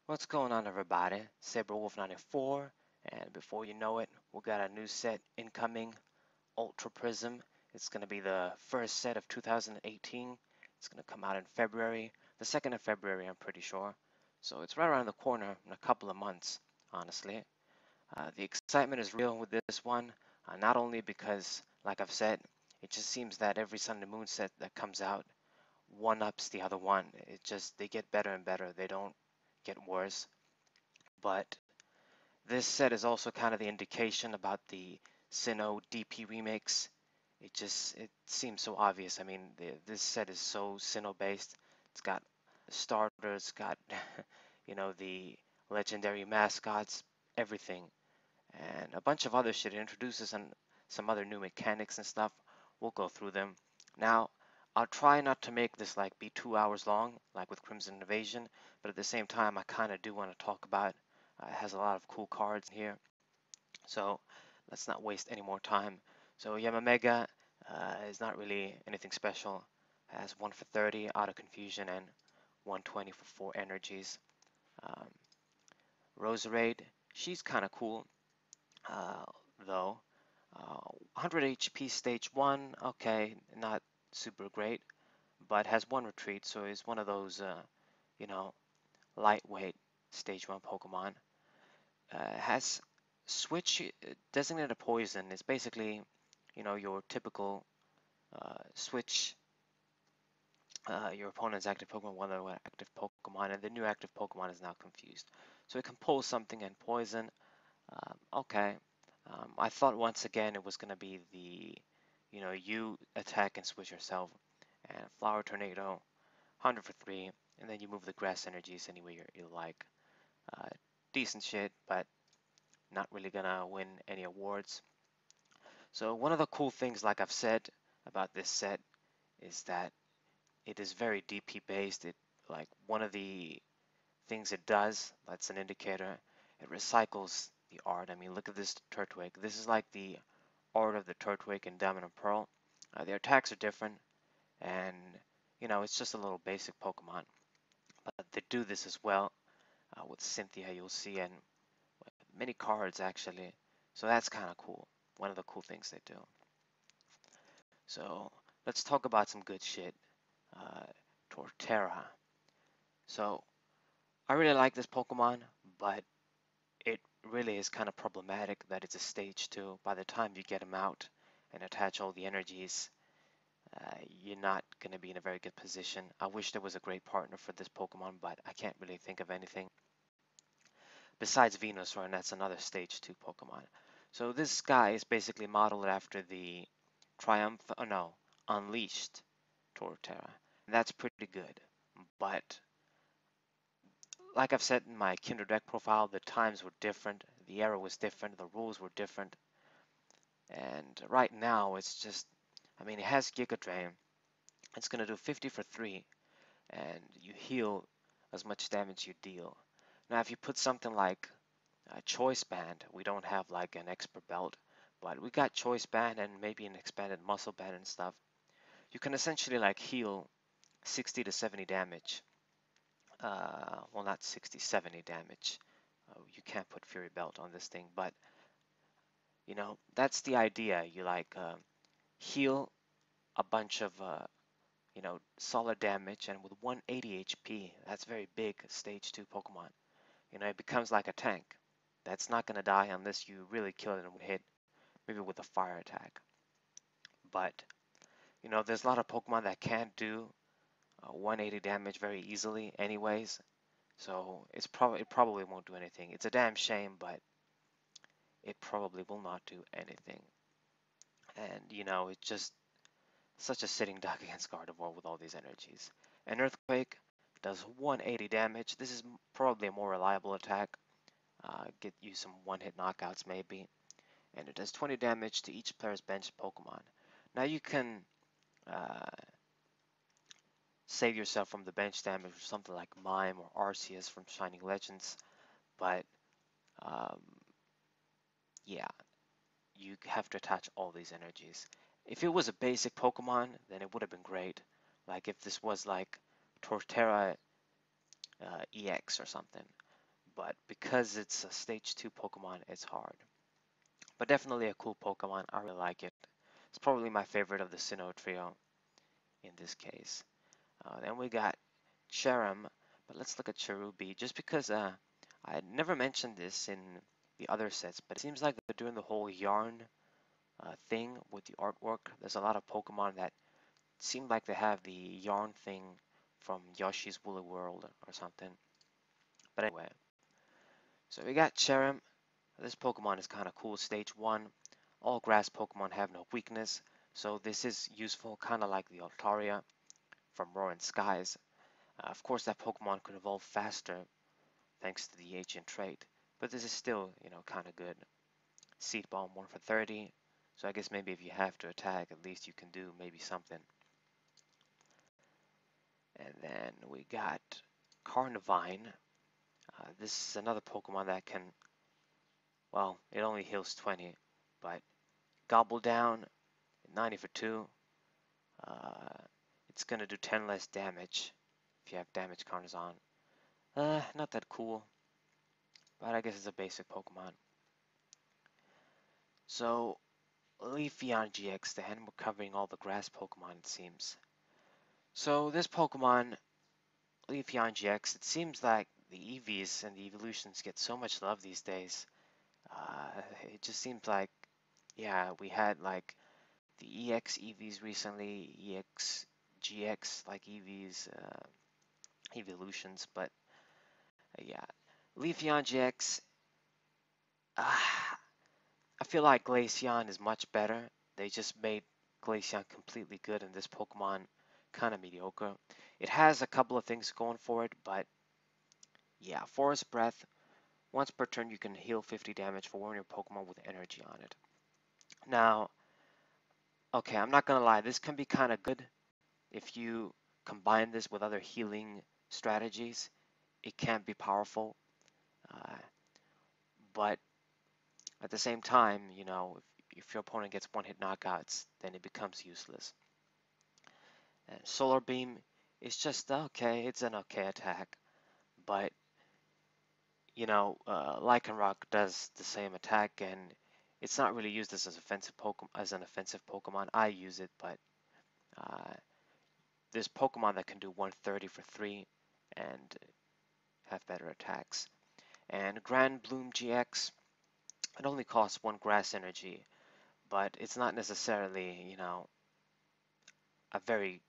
What's going on, everybody? SaberWolf94, and before you know it, we got a new set incoming, Ultra Prism. It's going to be the first set of 2018. It's going to come out in February, the 2nd of February, I'm pretty sure. So it's right around the corner in a couple of months, honestly. The excitement is real with this one, not only because, like I've said, it just seems that every Sun and Moon set that comes out one-ups the other one. They get better and better. They don't get worse. But this set is also kind of the indication about the Sinnoh DP remix. It seems so obvious. I mean, this set is so Sinnoh based. It's got starters, it's got the legendary mascots, everything, and a bunch of other shit. It introduces some other new mechanics and stuff. We'll go through them. Now, I'll try not to make this like be 2 hours long, like with Crimson Invasion, but at the same time, I kind of do want to talk about. It has a lot of cool cards in here, so let's not waste any more time. So Yamamega is not really anything special. Has 1 for 30 out of confusion and 120 for 4 energies. Um, Roserade, she's kind of cool, uh, though. 100 HP stage 1, okay, not super great, but has 1 retreat, so is one of those, you know, lightweight stage 1 Pokemon. Has switch designated poison. It's basically, your typical switch your opponent's active Pokemon, one other active Pokemon, and the new active Pokemon is now confused. So it can pull something and poison. Okay. I thought once again it was going to be you attack and switch yourself, and Flower Tornado, 100 for 3, and then you move the grass energies any way you like. Uh, Decent shit, but not really gonna win any awards. So one of the cool things, like I've said, about this set is that it is very DP based. It like one of the things it does, that's an indicator, it recycles the art. I mean, look at this Turtwig. This is like the art of the Turtwig in Diamond and Pearl. Their attacks are different, and it's just a little basic Pokemon. But they do this as well with Cynthia, you'll see, and many cards actually. So that's kind of cool. One of the cool things they do. So let's talk about some good shit. Uh, Torterra. So I really like this Pokemon, but it really is kind of problematic that it's a stage 2. By the time you get him out and attach all the energies, you're not going to be in a very good position. I wish there was a great partner for this Pokemon, but I can't really think of anything. Besides Venusaur, and that's another stage 2 Pokemon. So this guy is basically modeled after the Unleashed Torterra. And that's pretty good. But like I've said in my Kinder Deck profile, the times were different, the era was different, the rules were different. And right now, it's just, I mean, it has Giga Drain. It's going to do 50 for 3, and you heal as much damage you deal. Now, if you put something like a Choice Band, we don't have like an Expert Belt, but we got Choice Band and maybe an expanded Muscle Band and stuff. You can essentially like heal 60 to 70 damage. Well, not 60, 70 damage. You can't put Fury Belt on this thing, but that's the idea. You like heal a bunch of solid damage, and with 180 HP, that's very big stage 2 Pokemon. It becomes like a tank. That's not going to die unless you really kill it in one hit, maybe with a fire attack. But, there's a lot of Pokemon that can't do 180 damage very easily anyways, so it probably won't do anything. It's a damn shame, but it probably will not do anything. And, it's just such a sitting duck against Gardevoir with all these energies. An Earthquake does 180 damage. This is probably a more reliable attack. Get you some one-hit knockouts maybe. And it does 20 damage to each player's bench Pokemon. Now you can save yourself from the bench damage with something like Mime or Arceus from Shining Legends, but um, yeah, you have to attach all these energies. If it was a basic Pokemon, then it would have been great. Like if this was like Torterra EX or something. but because it's a stage 2 Pokemon, it's hard. But definitely a cool Pokemon. I really like it. It's probably my favorite of the Sinnoh trio in this case. Then we got Cherim, but let's look at Cherubi. Just because I never mentioned this in the other sets, but it seems like they're doing the whole yarn thing with the artwork. There's a lot of Pokemon that seem like they have the yarn thing from Yoshi's Woolly World or something. But anyway, so we got Cherim. This Pokemon is kind of cool. Stage 1. All grass Pokemon have no weakness, so this is useful, kind of like the Altaria from Roaring Skies. Of course, that Pokemon could evolve faster thanks to the ancient trait, but this is still, kind of good. Seed Bomb 1 for 30, so I guess maybe if you have to attack, at least you can do maybe something. And then we got Carnivine. This is another Pokemon that can, well, it only heals 20, but Gobble Down, 90 for 2. It's going to do 10 less damage if you have damage counters on. Not that cool, but I guess it's a basic Pokemon. So, Leafeon GX then, we're covering all the grass Pokemon it seems. So this Pokemon, Leafeon GX, it seems like the EVs and the evolutions get so much love these days. It just seems like, yeah, we had like the EX EVs recently, EX GX like EVs, evolutions, but yeah, Leafeon GX, I feel like Glaceon is much better. They just made Glaceon completely good and this Pokemon kind of mediocre. It has a couple of things going for it, but yeah, Forest Breath. Once per turn, you can heal 50 damage for one of your Pokemon with energy on it. Now, okay, I'm not gonna lie, this can be kind of good if you combine this with other healing strategies. It can be powerful, uh, but at the same time, if your opponent gets one-hit knockouts, then it becomes useless. And Solar Beam is just okay. It's an okay attack, but Lycanroc does the same attack, and it's not really used as an offensive Pokemon. I use it, but uh, there's Pokemon that can do 130 for 3 and have better attacks. And Grand Bloom GX, it only costs 1 grass energy, but it's not necessarily, a very,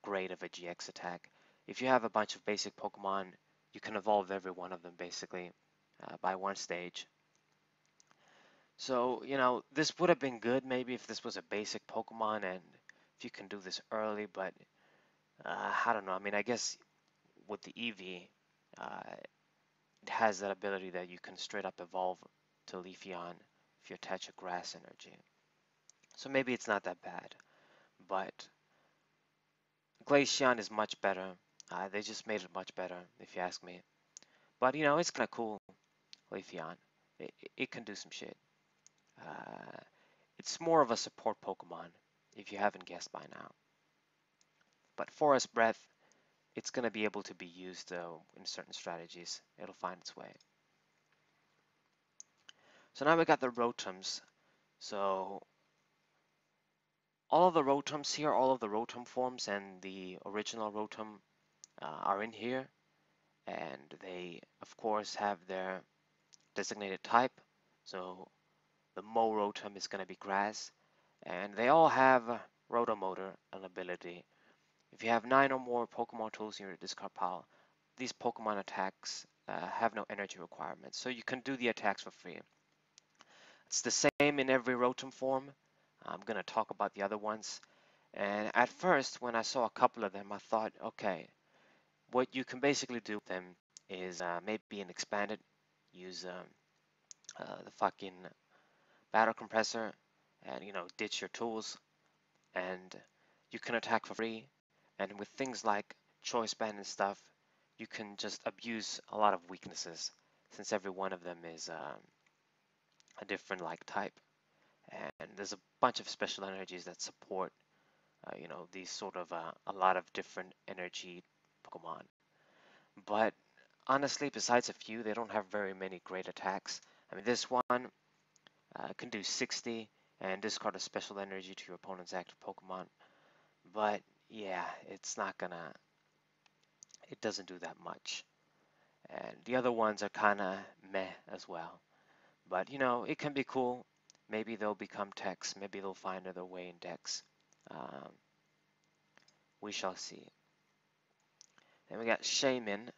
great of a GX attack. If you have a bunch of basic Pokemon, you can evolve every one of them basically by one stage. So, this would have been good maybe if this was a basic Pokemon and if you can do this early, but I don't know. I mean, I guess with the Eevee, it has that ability that you can straight up evolve to Leafeon if you attach a grass energy. So maybe it's not that bad, but Glaceon is much better. They just made it much better, if you ask me. But, it's kind of cool, Leafeon. It can do some shit. Uh, it's more of a support Pokemon, if you haven't guessed by now. But Forest Breath, it's going to be able to be used in certain strategies. It'll find its way. So now we got the Rotums. So all of the Rotums here, all of the Rotom forms and the original Rotom are in here. And they, of course, have their designated type. So the Mo Rotom is going to be grass. And they all have Rotomotor, an ability. If you have 9 or more Pokemon tools in your discard pile, these Pokemon attacks have no energy requirements, so you can do the attacks for free. It's the same in every Rotom form. I'm going to talk about the other ones. And at first, when I saw a couple of them, I thought, okay, what you can basically do with them is maybe an expanded, use the fucking battle compressor, and ditch your tools, and you can attack for free. And with things like choice band and stuff, you can just abuse a lot of weaknesses since every one of them is a different like type. And there's a bunch of special energies that support, these sort of a lot of different energy Pokemon. But honestly, besides a few, they don't have very many great attacks. I mean, this one can do 60 and discard a special energy to your opponent's active Pokemon. But yeah, it's not gonna, it doesn't do that much. And the other ones are kind of meh as well. But you know, it can be cool. Maybe they'll become techs. Maybe they'll find their way in decks. Um, we shall see. Then we got Shaman.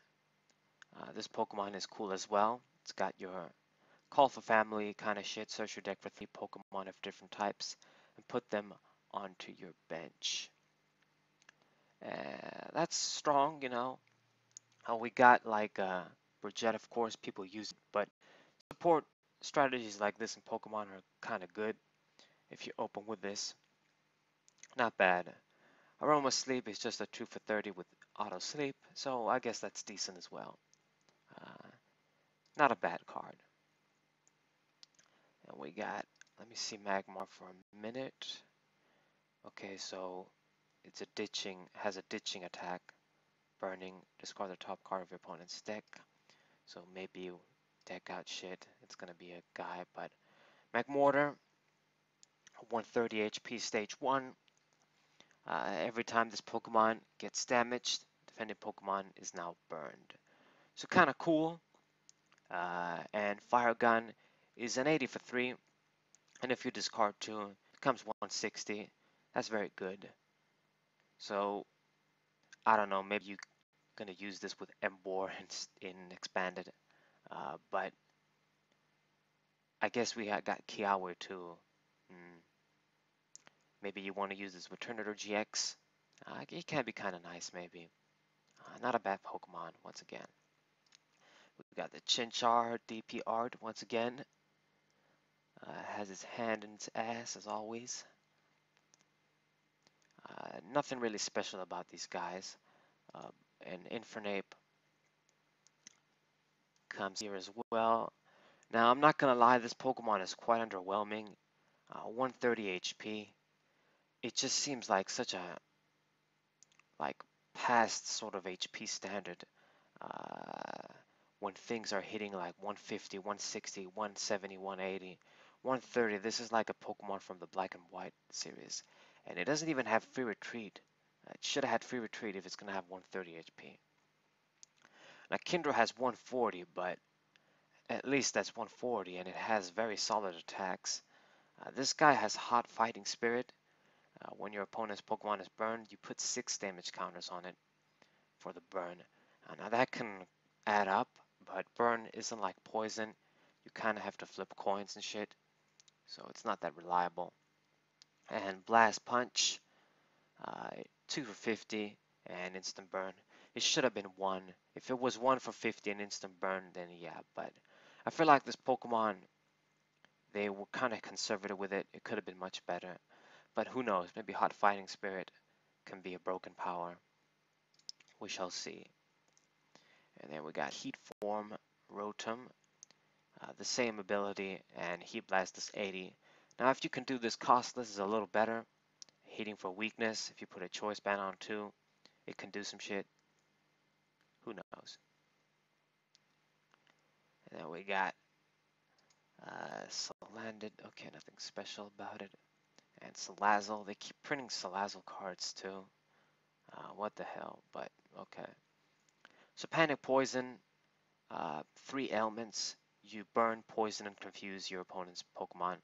This Pokemon is cool as well. It's got your call for family kind of shit. Search your deck for 3 Pokemon of different types and put them onto your bench. That's strong, you know. We got like Brigitte, of course, people use it, but support strategies like this in Pokemon are kind of good if you open with this. Not bad. Aroma Sleep is just a 2 for 30 with auto sleep, so I guess that's decent as well. Uh, Not a bad card. And we got, let me see Magmar for a minute. Okay, so it's a ditching, has a ditching attack, burning, discard the top card of your opponent's deck. So maybe you deck out shit, it's gonna be a guy, but Magmortar, 130 HP stage 1. Every time this Pokemon gets damaged, defending Pokemon is now burned. So kind of cool. And Fire Gun is an 80 for 3. And if you discard 2, it comes 160. That's very good. So I don't know, maybe you're going to use this with Embor in Expanded. But I guess we got Kiawe too. Mm, maybe you want to use this with Turnitor GX. It can be kind of nice, maybe. Not a bad Pokemon, once again. We've got the Chinchar DP art, once again. Has its hand in its ass, as always. Nothing really special about these guys. And Infernape comes here as well. Now, I'm not going to lie, this Pokemon is quite underwhelming. 130 HP. It just seems like such a like past sort of HP standard when things are hitting like 150, 160, 170, 180, 130. This is like a Pokemon from the Black and White series. And it doesn't even have free retreat. It should have had free retreat if it's going to have 130 HP. Now, Kindra has 140, but at least that's 140, and it has very solid attacks. This guy has Hot Fighting Spirit. When your opponent's Pokemon is burned, you put 6 damage counters on it for the burn. Now that can add up, but burn isn't like poison. You kind of have to flip coins and shit, so it's not that reliable. And Blast Punch, 2 for 50 and instant burn. It should have been 1. If it was 1 for 50 and instant burn, then yeah, but I feel like this Pokemon, they were kind of conservative with it. It could have been much better. But who knows? Maybe Hot Fighting Spirit can be a broken power. We shall see. And then we got Heat Form, Rotom. The same ability, and Heat Blast is 80. Now, if you can do this costless, is a little better. Hitting for weakness, if you put a choice band on 2, it can do some shit. Who knows? And then we got Salandit. Okay, nothing special about it. And Salazzle. They keep printing Salazzle cards too. What the hell? But okay. So Panic Poison. 3 ailments. You burn, poison, and confuse your opponent's Pokemon.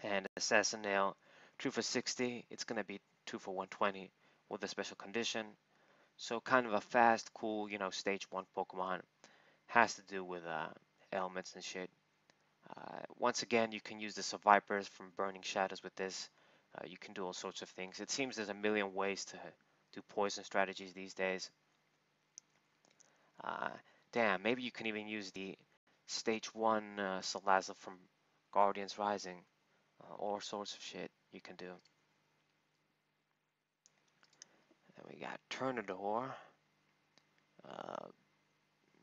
And Assassin Nail. 2 for 60. It's gonna be 2 for 120 with a special condition. So kind of a fast, cool, you know, stage 1 Pokemon. Has to do with ailments and shit. Once again, you can use the Survivors from Burning Shadows with this. You can do all sorts of things. It seems there's a million ways to do poison strategies these days. Damn, maybe you can even use the Stage 1 Salazzle from Guardians Rising. All sorts of shit you can do. Then we got Turnador.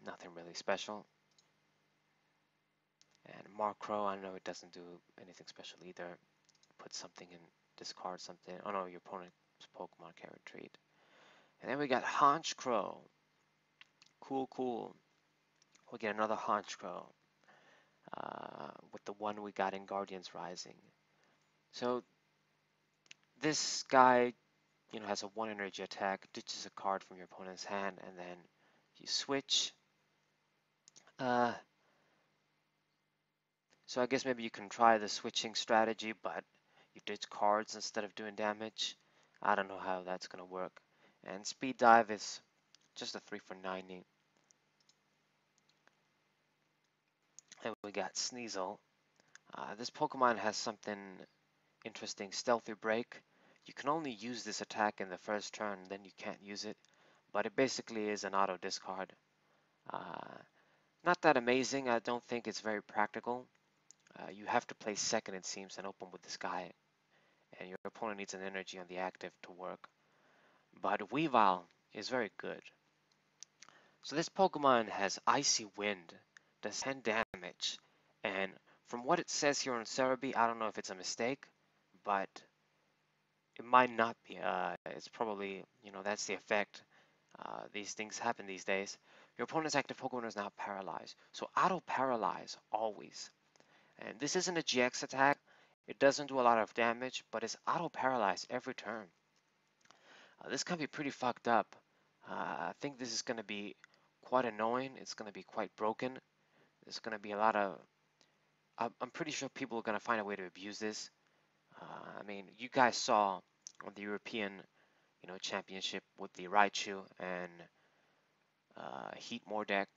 Nothing really special. And Markrow, I know it doesn't do anything special either. Put something in, discard something. Oh no, your opponent's Pokemon can retreat. And then we got Honchkrow. Cool. We get another Honchkrow with the one we got in Guardians Rising. So this guy, has a 1 energy attack, ditches a card from your opponent's hand, and then you switch. So I guess maybe you can try the switching strategy, but you ditch cards instead of doing damage. I don't know how that's going to work. And Speed Dive is just a 3 for 90. And we got Sneasel. This Pokemon has something interesting, Stealthy Break. You can only use this attack in the first turn, then you can't use it. But it basically is an auto discard. Not that amazing. I don't think it's very practical. You have to play second, it seems, and open with this guy. And your opponent needs an energy on the active to work. But Weavile is very good. So this Pokemon has Icy Wind, does 10 damage, and from what it says here on Cerebi, I don't know if it's a mistake, but it might not be. It's probably, that's the effect. These things happen these days. Your opponent's active Pokemon is now paralyzed, so auto paralyze always. And this isn't a GX attack. It doesn't do a lot of damage, but it's auto paralyzed every turn. This can be pretty fucked up. I think this is going to be quite annoying. It's going to be quite broken. There's going to be a lot of... I'm pretty sure people are going to find a way to abuse this. I mean, you guys saw on the European, championship with the Raichu and Heatmore deck.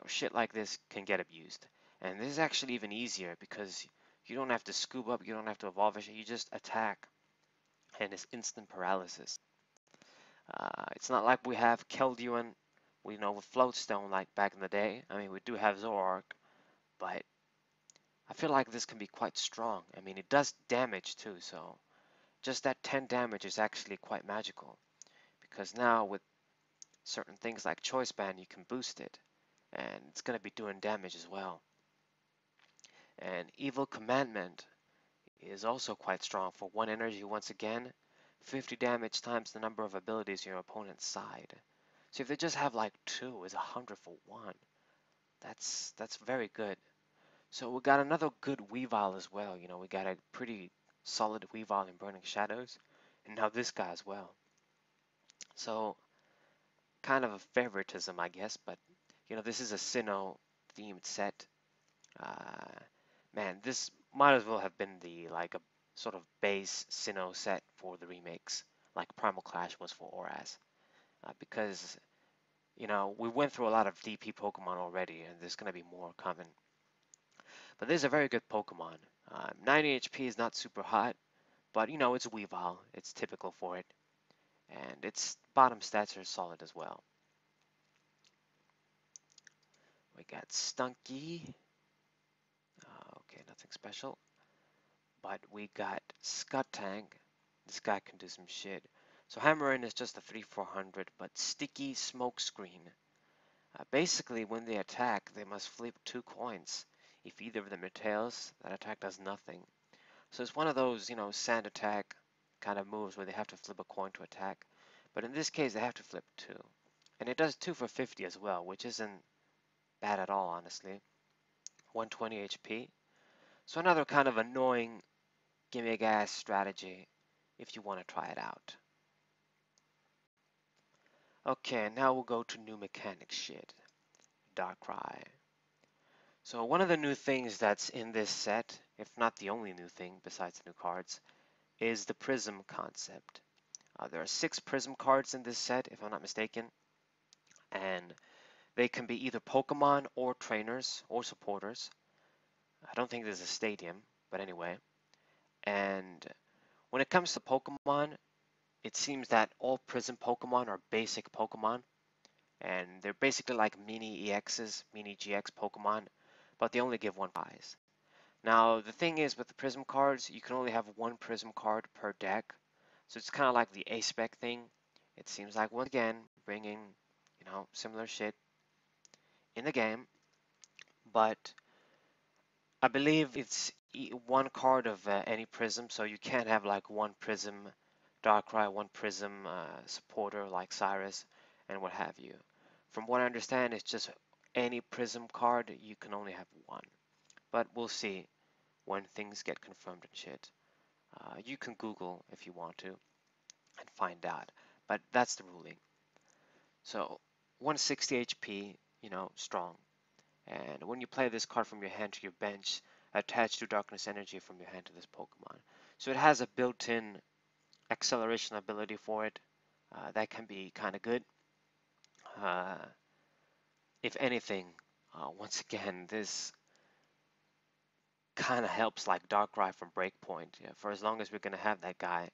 Shit like this can get abused. And this is actually even easier because you don't have to scoop up, you don't have to evolve it, you just attack. And it's instant paralysis. It's not like we have Keldeo with Floatstone like back in the day. I mean, we do have Zoroark, but I feel like this can be quite strong. I mean, it does damage too, so just that 10 damage is actually quite magical. Because now with certain things like Choice Band, you can boost it, and it's going to be doing damage as well. And Evil Commandment is also quite strong for 1 energy once again. 50 damage times the number of abilities on your opponent's side. So if they just have like 2, it's 100 for 1. That's very good. So we got another good Weavile as well. We got a pretty solid Weavile in Burning Shadows. And now this guy as well. So kind of a favoritism, I guess, but this is a Sinnoh themed set. Man, this might as well have been like a sort of base Sinnoh set for the remakes, like Primal Clash was for Oras, because we went through a lot of DP Pokemon already, and there's gonna be more coming. But this is a very good Pokemon. 90 HP is not super hot, but it's Weavile. It's typical for it, and its bottom stats are solid as well. We got Stunky. Okay, nothing special. But we got Scuttang. This guy can do some shit. So Hammerin is just a 3-400, but Sticky Smokescreen. Basically, when they attack, they must flip 2 coins. If either of them are tails, that attack does nothing. So it's one of those, sand attack kind of moves where they have to flip a coin to attack. But in this case, they have to flip 2. And it does 2 for 50 as well, which isn't bad at all, honestly. 120 HP. So another kind of annoying gimmick ass strategy if you want to try it out. Okay, now we'll go to new mechanic shit. Darkrai. So one of the new things that's in this set, if not the only new thing besides the new cards, is the Prism concept. There are 6 Prism cards in this set, if I'm not mistaken, and they can be either Pokemon or trainers or supporters. I don't think there's a stadium, but anyway. And when it comes to Pokemon, it seems that all Prism Pokemon are basic Pokemon, and they're basically like mini EXs, mini GX Pokemon, but they only give 1 prize. Now, the thing is with the Prism cards, you can only have 1 Prism card per deck, so it's kind of like the A-Spec thing. It seems like, once again, bringing, similar shit in the game, but I believe it's 1 card of any Prism, so you can't have like 1 Prism Darkrai, 1 Prism supporter like Cyrus, and what have you. From what I understand, it's just any Prism card, you can only have one. But we'll see when things get confirmed and shit. You can Google if you want to and find out. But that's the ruling. So 160 HP, strong. And when you play this card from your hand to your bench, attach 2 Darkness Energy from your hand to this Pokemon. So it has a built-in acceleration ability for it. That can be kind of good. Uh, if anything, once again, this kind of helps like Darkrai from Breakpoint. Yeah, for as long as we're going to have that guy.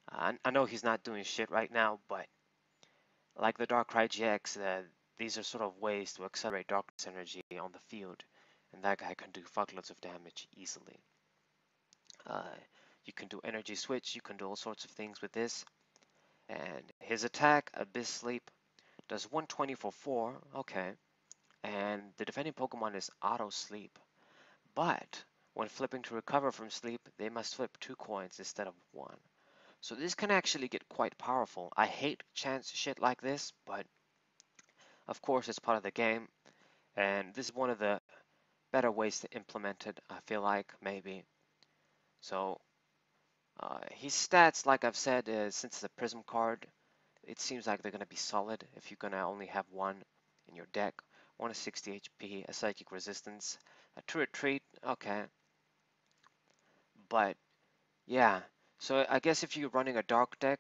I know he's not doing shit right now, but like the Darkrai GX, these are sort of ways to accelerate Darkness Energy on the field. And that guy can do fuckloads of damage easily. Uh, you can do Energy Switch, you can do all sorts of things with this. And his attack, Abyss Sleep, does 120 for 4, okay. And the defending Pokemon is Auto Sleep. But when flipping to recover from sleep, they must flip 2 coins instead of 1. So this can actually get quite powerful. I hate chance shit like this, but of course it's part of the game. And this is one of the better ways to implement it, I feel like, maybe. So his stats, like I've said, since it's a Prism card, it seems like they're going to be solid if you're going to only have one in your deck. 160 HP, a Psychic Resistance, a True Retreat, okay. But yeah, so I guess if you're running a Dark deck,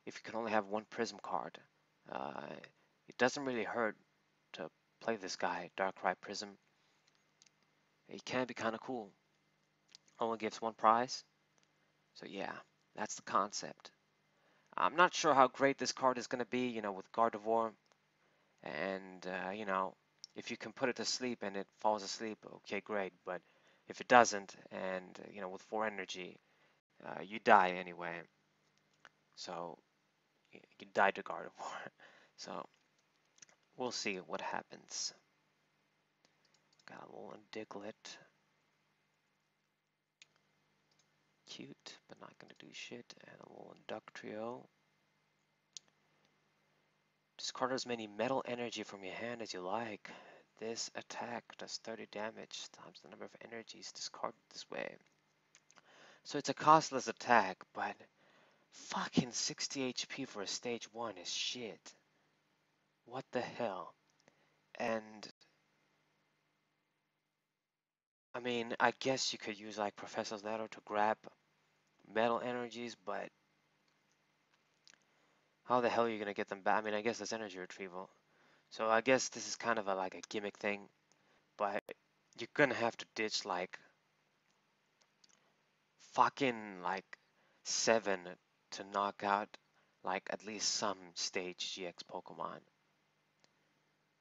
if you can only have one Prism card, uh, it doesn't really hurt to play this guy, Darkrai Prism. It can be kind of cool. Only gives one prize. So yeah, that's the concept. I'm not sure how great this card is going to be, with Gardevoir. And, if you can put it to sleep and it falls asleep, okay, great. But if it doesn't, and, with 4 energy, you die anyway. So you die to Gardevoir. So we'll see what happens. Got a little Diglett. Cute, but not going to do shit. And a little Ductrio. Discard as many metal energy from your hand as you like. This attack does 30 damage times the number of energies discarded this way. So it's a costless attack, but fucking 60 HP for a stage 1 is shit. What the hell? And I mean, I guess you could use like Professor's Letter to grab metal energies, but how the hell are you gonna get them back? I mean, I guess that's energy retrieval. So I guess this is kind of like a gimmick thing, but you're gonna have to ditch like fucking like 7 to knock out like at least some stage GX Pokemon.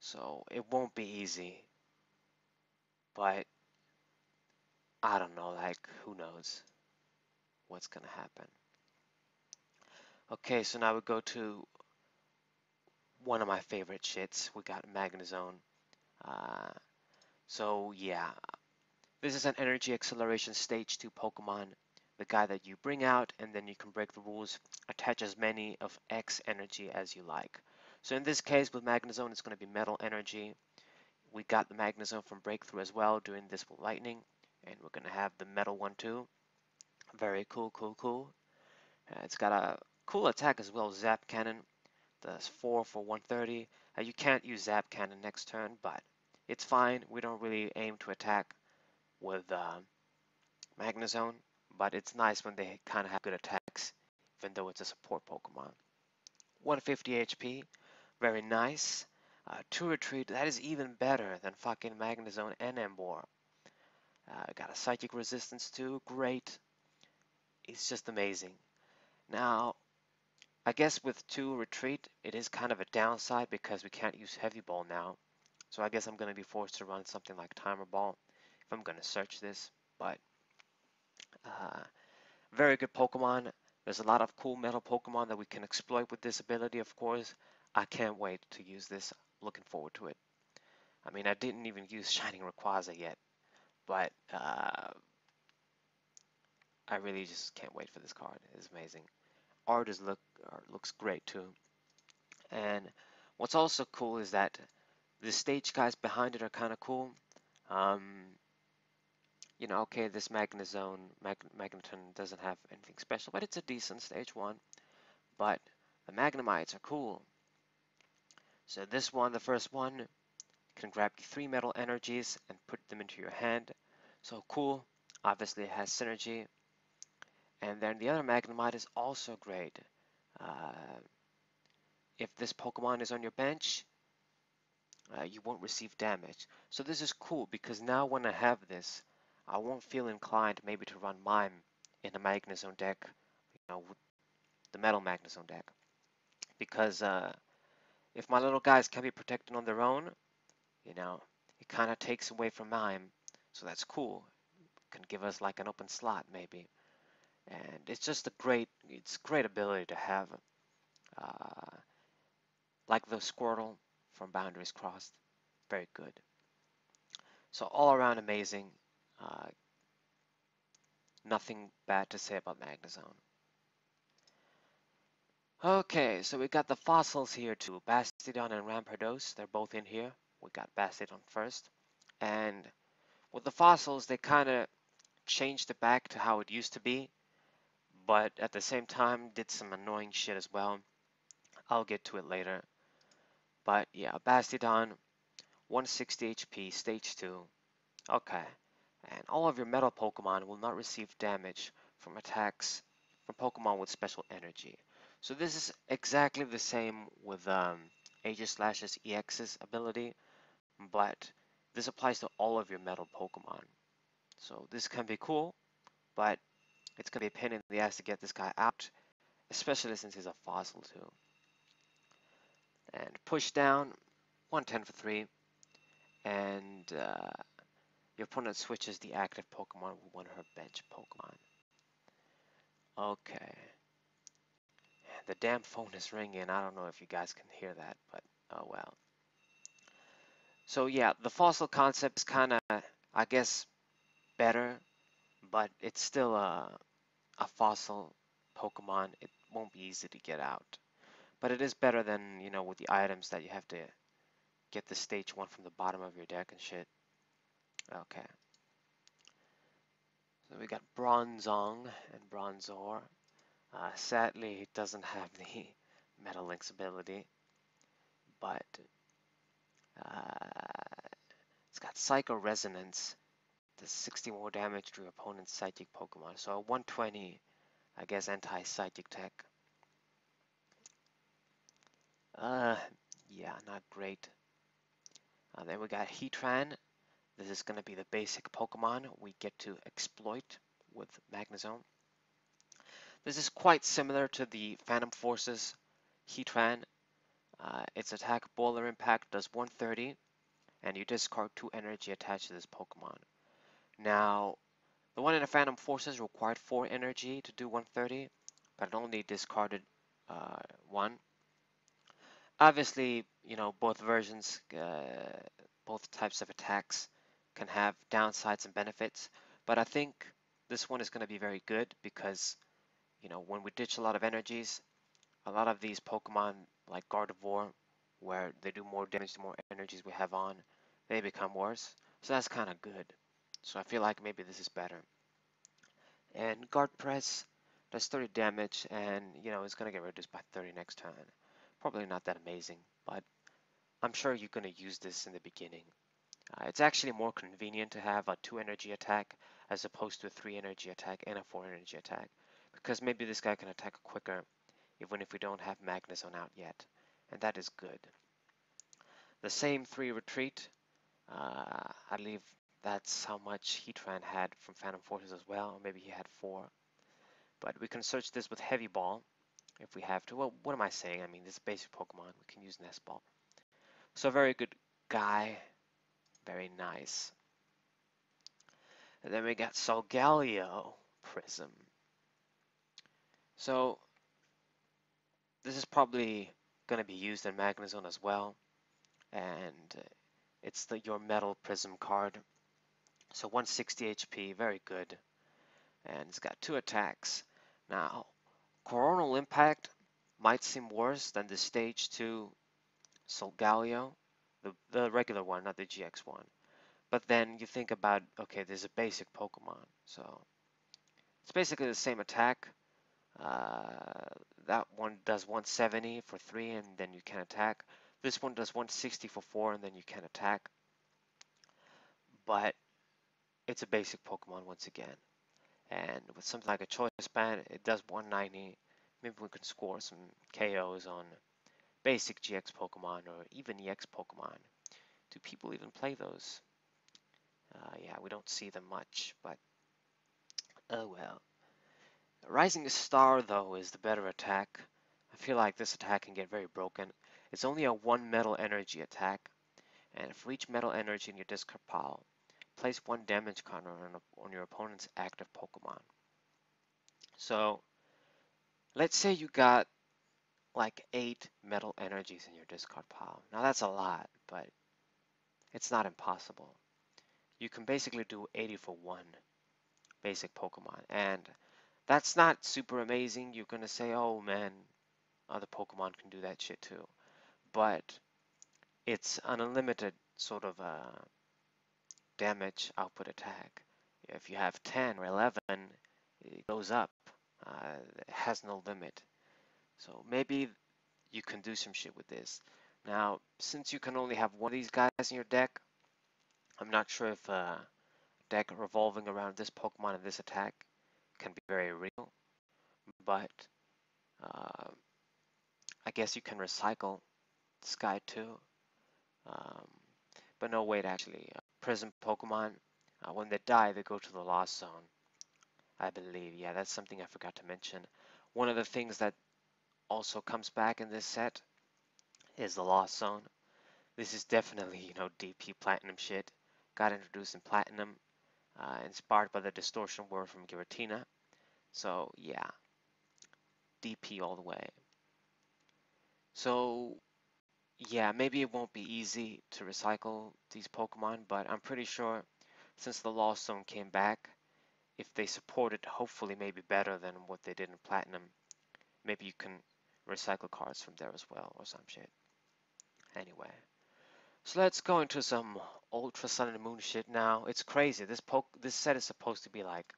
So it won't be easy, but I don't know, like who knows what's gonna happen. Okay, so now we go to one of my favorite shits. We got Magnezone. Uh, so yeah, this is an Energy Acceleration Stage 2 Pokemon. The guy that you bring out, and then you can break the rules, attach as many of X energy as you like. So in this case, with Magnezone, it's going to be Metal Energy. We got the Magnezone from Breakthrough as well, doing this with Lightning. And we're going to have the Metal one too. Very cool, cool, cool. It's got a cool attack as well, Zap Cannon. Does 4 for 130. You can't use Zap Cannon next turn, but it's fine. We don't really aim to attack with Magnezone, but it's nice when they kind of have good attacks, even though it's a support Pokemon. 150 HP, very nice. 2 Retreat, that is even better than fucking Magnezone and Emboar. Got a Psychic Resistance too, great. It's just amazing. Now, I guess with 2 Retreat, it is kind of a downside because we can't use Heavy Ball now. So I guess I'm going to be forced to run something like Timer Ball if I'm going to search this. But very good Pokemon. There's a lot of cool metal Pokemon that we can exploit with this ability, of course. I can't wait to use this. Looking forward to it. I mean, I didn't even use Shining Rayquaza yet, but I really just can't wait for this card. It's amazing. Art looks great too. And What's also cool is that the stage guys behind it are kind of cool. Um, okay, this Magneton doesn't have anything special, but it's a decent stage one. But the Magnemites are cool. So this one, the first one, can grab 3 metal energies and put them into your hand. So cool. Obviously, it has synergy. And then the other Magnemite is also great. Uh, if this Pokemon is on your bench, you won't receive damage. So this is cool because now when I have this, I won't feel inclined maybe to run Mime in a Magnezone deck, with the Metal Magnezone deck. Because if my little guys can be protected on their own, it kind of takes away from Mime. So that's cool. Can give us like an open slot maybe. And it's just it's a great ability to have. Uh, like the Squirtle from Boundaries Crossed. Very good. So all around amazing. Uh, Nothing bad to say about Magnezone. Okay, so we got the fossils here too. Bastiodon and Rampardos, they're both in here. We got Bastiodon first. And with the fossils, they kind of changed it back to how it used to be, but at the same time did some annoying shit as well. I'll get to it later. But yeah, Bastiodon, 160 HP, stage 2. Okay. And all of your metal Pokemon will not receive damage from attacks from Pokemon with special energy. So this is exactly the same with Aegislash's EX's ability, but this applies to all of your metal Pokemon. So this can be cool, but it's going to be a pain in the ass to get this guy out, especially since he's a fossil too. And push down, 110 for 3, and your opponent switches the active Pokemon with one of her bench Pokemon. Okay. The damn phone is ringing. I don't know if you guys can hear that, but oh well. So yeah, the fossil concept is kind of, I guess, better, but it's still a fossil Pokemon. It won't be easy to get out. But it is better than, with the items that you have to get the stage 1 from the bottom of your deck and shit. Okay. So we got Bronzong and Bronzor. Sadly, it doesn't have the Metal Link's ability, but it's got Psycho Resonance, does 60 more damage to your opponent's Psychic Pokemon. So a 120, I guess, anti-Psychic tech. Yeah, not great. Then we got Heatran. This is going to be the basic Pokemon we get to exploit with Magnezone. This is quite similar to the Phantom Forces Heatran. Its attack Boiler Impact does 130, and you discard 2 energy attached to this Pokemon. Now, the one in the Phantom Forces required 4 energy to do 130, but it only discarded 1. Obviously, both versions, both types of attacks can have downsides and benefits, but I think this one is going to be very good because, when we ditch a lot of energies, a lot of these Pokemon like Gardevoir, where they do more damage the more energies we have on, they become worse. So that's kind of good. So I feel like maybe this is better. And Guard Press does 30 damage, and it's going to get reduced by 30 next turn. Probably not that amazing, but I'm sure you're going to use this in the beginning. It's actually more convenient to have a 2 energy attack as opposed to a 3 energy attack and a 4 energy attack, because maybe this guy can attack quicker even if we don't have Magnezone out yet, and that is good. The same 3 retreat, I believe that's how much Heatran had from Phantom Forces as well, or maybe he had 4. But we can search this with Heavy Ball if we have to. Well, what am I saying? I mean, this basic Pokemon, we can use Nest Ball. So very good guy, very nice. And then we got Solgaleo Prism. So this is probably going to be used in Magnezone as well, and it's your Metal Prism card. So 160 HP, very good. And it's got 2 attacks. Now, Coronal Impact might seem worse than the Stage 2 Solgaleo, the regular one, not the GX one. But then you think about, okay, there's a basic Pokemon. So it's basically the same attack. Uh, that one does 170 for 3 and then you can attack. This one does 160 for 4 and then you can attack. But it's a basic Pokemon once again. And with something like a Choice Band, it does 190. Maybe we can score some KOs on basic GX Pokemon or even EX Pokemon. Do people even play those? Yeah, we don't see them much, but oh well. Rising Star, though, is the better attack. I feel like this attack can get very broken. It's only a 1 metal energy attack, and for each metal energy in your discard pile, place 1 damage counter on your opponent's active Pokemon. So, let's say you got like 8 metal energies in your discard pile. Now that's a lot, but it's not impossible. You can basically do 80 for 1 basic Pokemon, and that's not super amazing. You're gonna say, oh man, other Pokemon can do that shit too. But it's an unlimited sort of damage output attack. If you have 10 or 11, it goes up. It has no limit. So maybe you can do some shit with this. Now, since you can only have one of these guys in your deck, I'm not sure if a deck revolving around this Pokemon and this attack can be very real, but uh, I guess you can recycle this guy too. Um, but no, wait, actually, Prism Pokemon, when they die, they go to the Lost Zone, I believe. Yeah, that's something I forgot to mention. One of the things that also comes back in this set is the Lost Zone. This is definitely, DP Platinum shit. Got introduced in Platinum, inspired by the distortion word from Giratina. So, yeah, DP all the way. So, yeah, maybe it won't be easy to recycle these Pokemon, but I'm pretty sure since the Lost Zone came back, if they support it, hopefully maybe better than what they did in Platinum, maybe you can recycle cards from there as well or some shit. Anyway, so let's go into some Ultra Sun and Moon shit now. It's crazy. This set is supposed to be like,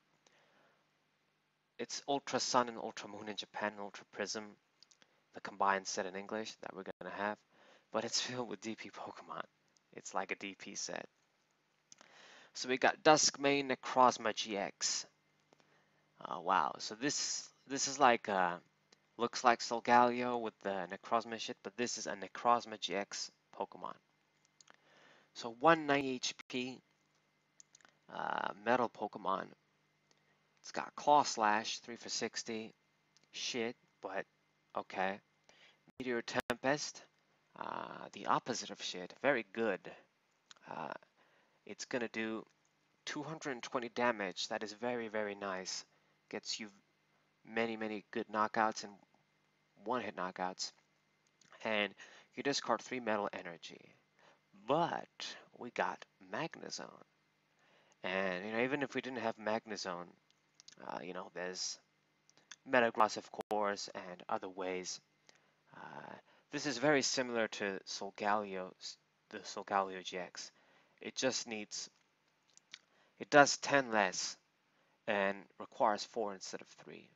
it's Ultra Sun and Ultra Moon in Japan and Ultra Prism, the combined set in English that we're gonna have, but it's filled with DP Pokemon. It's like a DP set. So we got Duskmane Necrozma GX. Wow, so this is like looks like Solgaleo with the Necrozma shit, but this is a Necrozma GX Pokemon. So 190 HP, Metal Pokemon. It's got Claw Slash, 3 for 60. Shit, but okay. Meteor Tempest, the opposite of shit. Very good. Uh, it's gonna do 220 damage. That is very, very nice. Gets you many, many good knockouts and one-hit knockouts. And you discard 3 metal energy. But we got Magnezone. And even if we didn't have Magnezone, there's Metagross, of course, and other ways. Uh, this is very similar to the Solgaleo GX. It does 10 less and requires 4 instead of 3.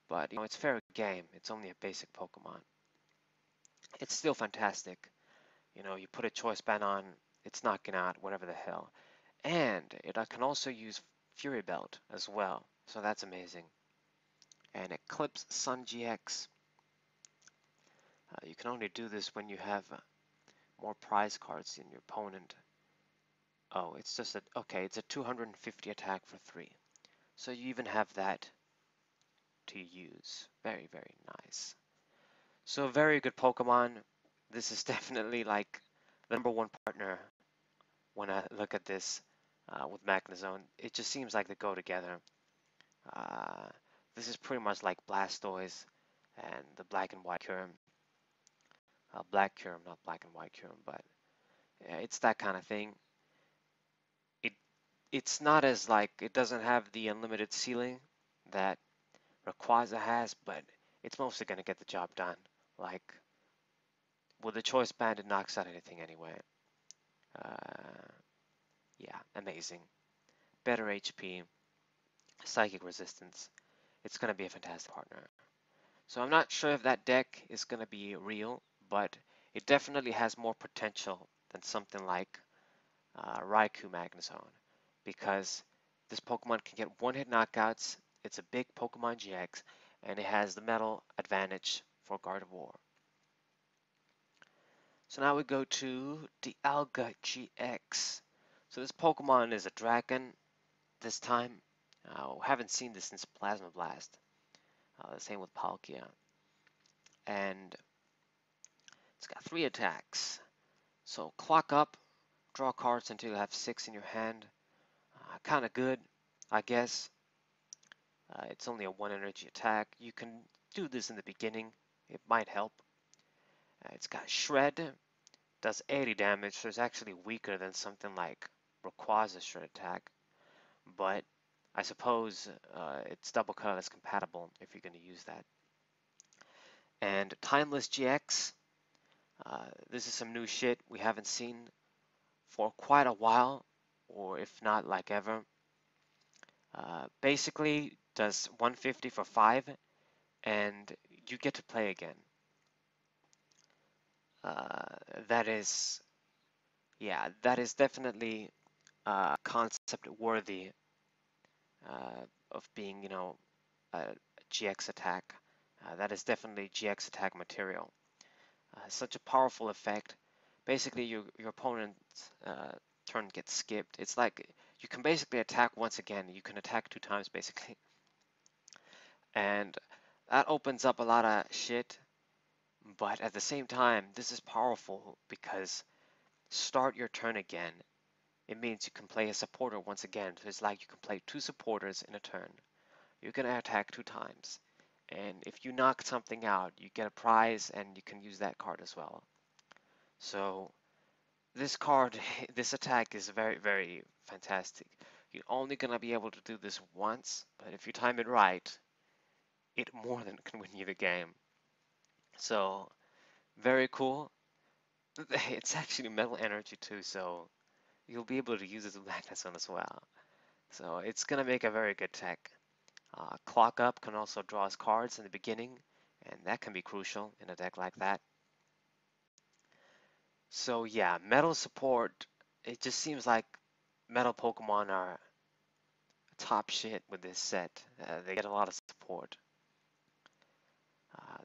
But, it's fair game. It's only a basic Pokemon. It's still fantastic. You put a Choice Band on, it's knocking out whatever the hell. And it can also use Fury Belt as well. So that's amazing. And Eclipse Sun GX. You can only do this when you have more prize cards in your opponent. Oh, it's just okay, it's a 250 attack for 3. So you even have that to use. Very, very nice. So very good Pokemon. This is definitely like the #1 partner when I look at this with Magnezone. It just seems like they go together. Uh, this is pretty much like Blastoise and the Black and White Kyurem. Black Kyurem, not Black and White Kyurem, but it's that kind of thing. It's not as like, it doesn't have the unlimited ceiling that Rayquaza has, but it's mostly going to get the job done. Like with the choice band, it knocks out anything anyway. Yeah, amazing. Better HP, psychic resistance. It's going to be a fantastic partner. So I'm not sure if that deck is going to be real, but it definitely has more potential than something like Raikou Magnezone, because this Pokemon can get one-hit knockouts, it's a big Pokemon GX, and it has the metal advantage for Gardevoir. So now we go to the Alga GX. So this Pokemon is a dragon this time. Haven't seen this since Plasma Blast. The same with Palkia. And it's got 3 attacks. So clock up, draw cards until you have 6 in your hand. Kind of good, I guess. It's only a 1 energy attack. You can do this in the beginning. It might help. It's got Shred. Does 80 damage, so it's actually weaker than something like Rayquaza's Shred attack. But I suppose it's double colorless compatible if you're going to use that. And Timeless GX. This is some new shit we haven't seen for quite a while, or if not like ever. Basically does 150 for 5, and you get to play again. That is, yeah, that is definitely a concept worthy of being, a GX attack. That is definitely GX attack material. Such a powerful effect. Basically, your opponent's turn gets skipped. It's like you can basically attack once again. You can attack 2 times basically, and that opens up a lot of shit. But at the same time, this is powerful because start your turn again. It means you can play a supporter once again. So it's like you can play 2 supporters in a turn. You're gonna attack 2 times. And if you knock something out, you get a prize and you can use that card as well. So this card, this attack is very, very fantastic. You're only gonna be able to do this once, but if you time it right, it more than can win you the game. So very cool. It's actually metal energy too, so you'll be able to use it with Magnezone as well. So it's gonna make a very good tech. Clock up can also draw us cards in the beginning, and that can be crucial in a deck like that. So yeah, metal support, it just seems like metal Pokemon are top shit with this set. They get a lot of support.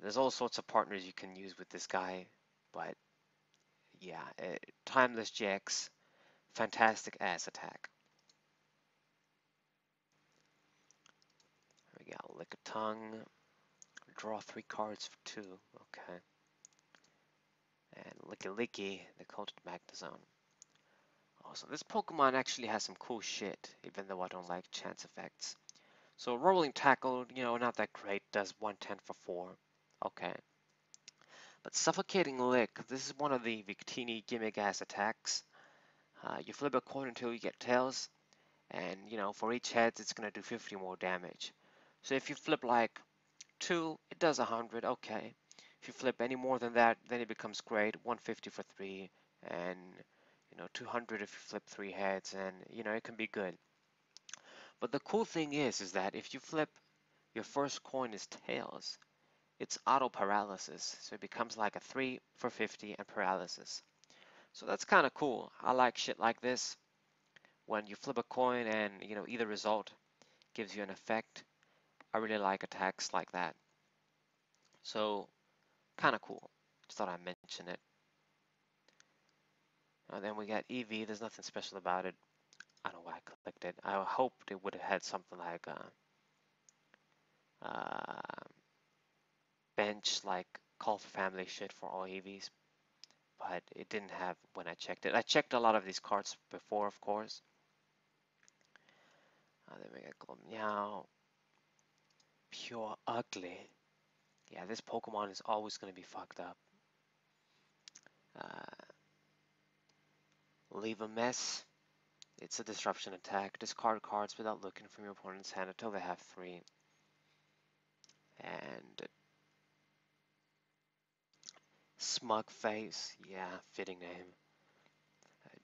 There's all sorts of partners you can use with this guy, but yeah, Timeless GX, fantastic ass attack. We got Lick a Tongue, draw 3 cards for 2, okay. And Licky Licky, the Coated Magnezone. Oh, so this Pokemon actually has some cool shit, even though I don't like chance effects. So Rolling Tackle, not that great, does 110 for 4, okay. But Suffocating Lick, this is one of the Victini gimmick-ass attacks. You flip a coin until you get tails, and for each head it's gonna do 50 more damage. So if you flip like 2, it does 100, okay. If you flip any more than that, then it becomes great, 150 for 3, and 200 if you flip 3 heads, and it can be good. But the cool thing is that if you flip your first coin is tails, it's auto paralysis, so it becomes like a 3 for 50 and paralysis. So that's kind of cool. I like shit like this. When you flip a coin and either result gives you an effect, I really like attacks like that. So kind of cool. Just thought I'd mention it. And then we got EV. There's nothing special about it. I don't know why I clicked it. I hoped it would have had something like bench, like call for family shit for all EVs, but it didn't have when I checked it. I checked a lot of these cards before, of course. Then we got Glomeow. Pure ugly. Yeah, this Pokemon is always going to be fucked up. Leave a mess. It's a disruption attack. Discard cards without looking from your opponent's hand until they have 3. And Smug face, yeah, fitting name.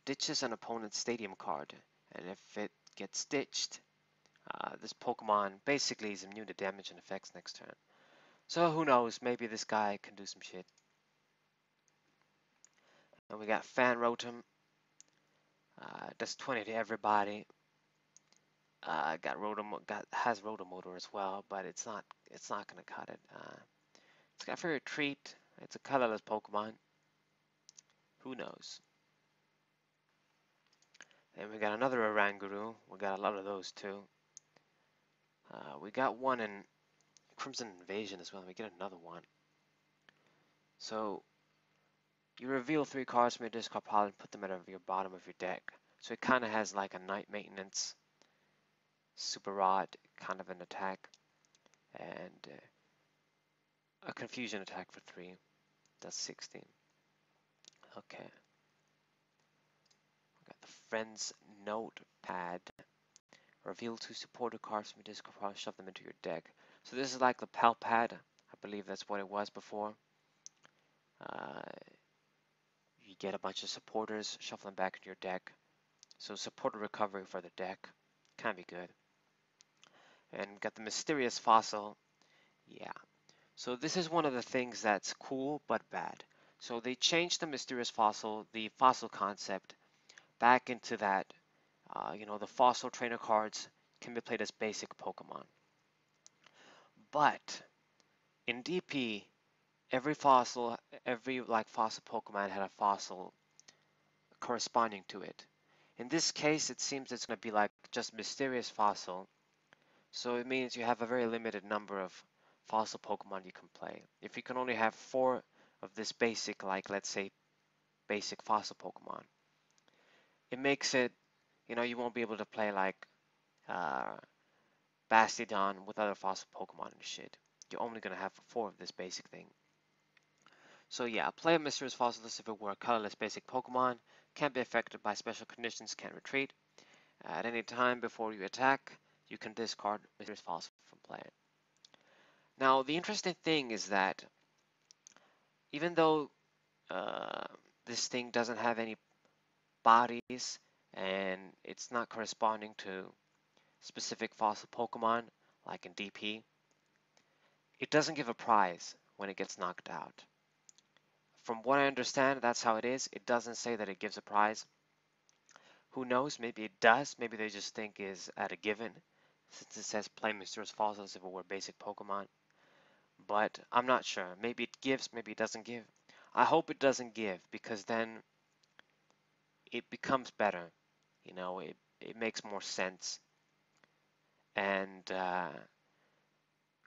Ditches an opponent's stadium card, and if it gets ditched, this Pokemon basically is immune to damage and effects next turn. So who knows, maybe this guy can do some shit. And we got Fan Rotom, does 20 to everybody. Has Rotomotor as well, but it's not gonna cut it. It's got Fairy Treat. It's a colorless Pokemon. Who knows? And we got another Oranguru. We got a lot of those too. We got one in Crimson Invasion as well. We get another one. So you reveal 3 cards from your discard pile and put them at your bottom of your deck. So it kind of has like a Night Maintenance, Super Rod kind of an attack, and a Confusion attack for 3. That's 16. Okay. We got the Friends Notepad. Reveal 2 supporter cards from your discard pile, shove them into your deck. So this is like the Pal Pad. I believe that's what it was before. Uh, you get a bunch of supporters, shuffle them back into your deck. So supporter recovery for the deck. Can be good. And we got the Mysterious Fossil. Yeah. So this is one of the things that's cool but bad. So they changed the Mysterious Fossil, the fossil concept, back into that, the fossil trainer cards can be played as basic Pokemon. But in DP, every fossil Pokemon had a fossil corresponding to it. In this case, it seems it's going to be like just Mysterious Fossil. So it means you have a very limited number of fossil Pokemon you can play. If you can only have 4 of this basic, like let's say basic fossil Pokemon, it makes it, you won't be able to play like Bastiodon with other fossil Pokemon and shit. You're only going to have 4 of this basic thing. So yeah, play a Mysterious Fossilist if it were a colorless basic Pokemon, can't be affected by special conditions, can retreat. At any time before you attack, you can discard Mysterious Fossil from play. Now, the interesting thing is that even though this thing doesn't have any bodies and it's not corresponding to specific fossil Pokemon, like in DP, it doesn't give a prize when it gets knocked out. From what I understand, that's how it is. It doesn't say that it gives a prize. Who knows? Maybe it does. Maybe they just think is at a given, since it says play Mysterious Fossils if it were basic Pokemon. But I'm not sure. Maybe it gives, maybe it doesn't give. I hope it doesn't give, because then it becomes better. It makes more sense. And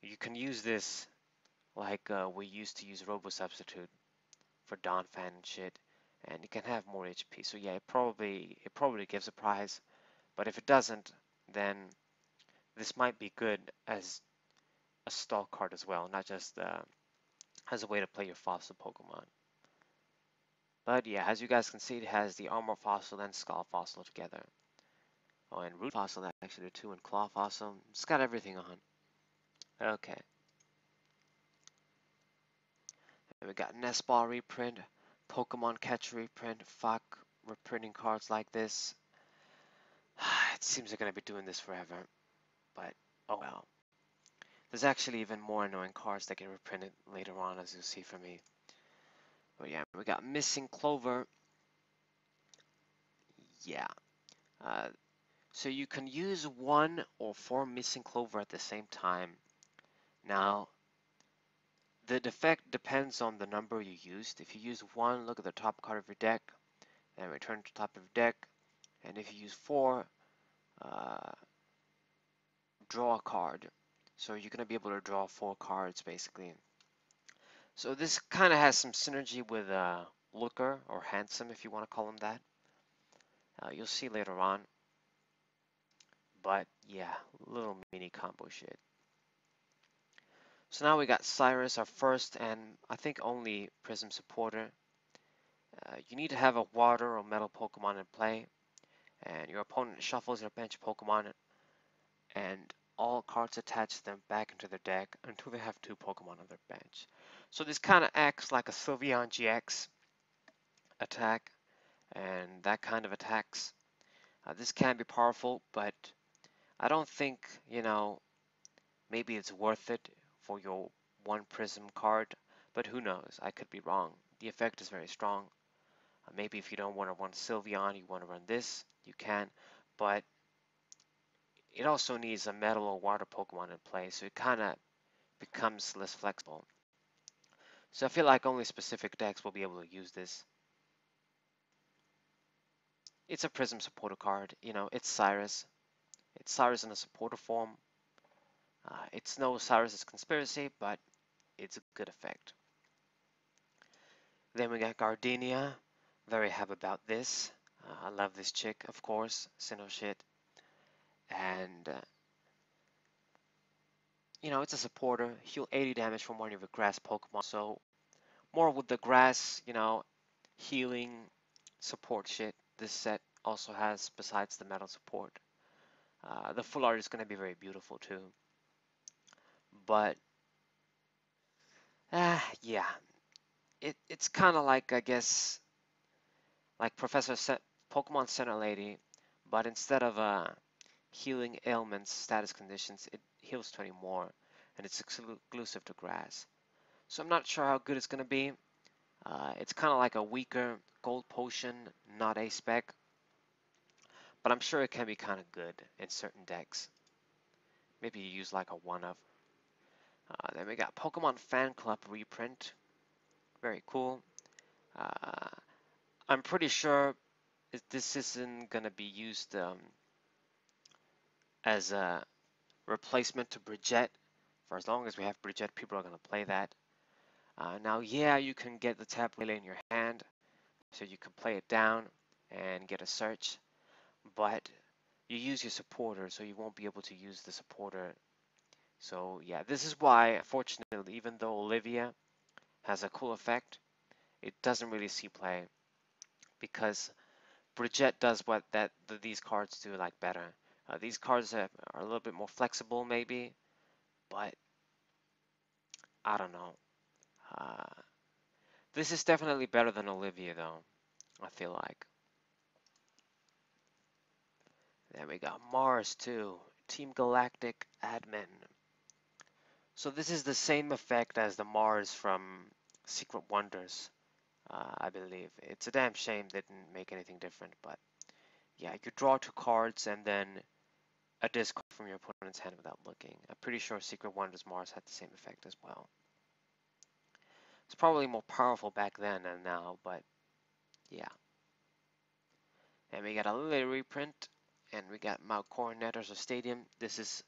you can use this like we used to use Robo Substitute for Donphan and shit, and you can have more HP. So yeah, it probably gives a prize, but if it doesn't, then this might be good as a stall card as well, not just as a way to play your fossil Pokemon. But yeah, as you guys can see, it has the Armor Fossil and Skull Fossil together. Oh, and Root Fossil actually too, and Claw Fossil. It's got everything on. Okay. And we got Nest Ball reprint, Pokemon Catcher reprint. Fuck reprinting cards like this. It seems they're gonna be doing this forever. But oh well. There's actually even more annoying cards that get reprinted later on, as you'll see from me. But yeah, we got Missing Clover. Yeah. So you can use 1 or 4 Missing Clover at the same time. Now, the effect depends on the number you used. If you use 1, look at the top card of your deck, and return to the top of your deck. And if you use 4, draw a card. So you're going to be able to draw 4 cards, basically. So this kind of has some synergy with Looker, or Handsome, if you want to call him that. You'll see later on. But yeah, little mini combo shit. So now we got Cyrus, our first and I think only Prism supporter. You need to have a water or metal Pokemon in play, and your opponent shuffles your bench Pokemon, and all cards attached to them back into their deck until they have 2 Pokemon on their bench. So this kind of acts like a Sylveon GX attack, and that kind of attacks. This can be powerful, but I don't think, maybe it's worth it for your 1 Prism card, but who knows? I could be wrong. The effect is very strong. Maybe if you don't want to run Sylveon, you want to run this, you can, but it also needs a metal or water Pokemon in play, so it kind of becomes less flexible. So I feel like only specific decks will be able to use this. It's a Prism supporter card, it's Cyrus. It's Cyrus in a supporter form. It's no Cyrus's Conspiracy, but it's a good effect. Then we got Gardenia. Very happy about this. I love this chick, of course. Sinnoh shit. And, it's a supporter. Heal 80 damage from one of your grass Pokemon. So, more with the grass, healing support shit this set also has besides the metal support. The full art is going to be very beautiful too. But, yeah. It's kind of like, I guess, like Pokemon Center Lady, but instead of healing ailments, status conditions, it heals 20 more, and it's exclusive to grass. So I'm not sure how good it's going to be. It's kind of like a weaker gold potion, not a spec, but I'm sure it can be kind of good in certain decks. Maybe you use like a one-of. Then we got Pokemon Fan Club reprint. Very cool. I'm pretty sure this isn't going to be used as a replacement to Bridget. For as long as we have Bridget, people are going to play that. Now, yeah, you can get the Tapu Lele in your hand, so you can play it down and get a search, but you use your supporter, so you won't be able to use the supporter. So yeah, this is why, unfortunately, even though Olivia has a cool effect, it doesn't really see play, because Bridget does what these cards do like better. These cards are a little bit more flexible maybe, but I don't know. This is definitely better than Olivia though, I feel like. Then we got Mars too, Team Galactic Admin. So this is the same effect as the Mars from Secret Wonders, I believe. It's a damn shame they didn't make anything different, but yeah, you draw 2 cards and then a discard from your opponent's hand without looking. I'm pretty sure Secret Wonders Mars had the same effect as well. It's probably more powerful back then than now, but yeah. And we got a little reprint, and we got Mount Coronet as a stadium. This is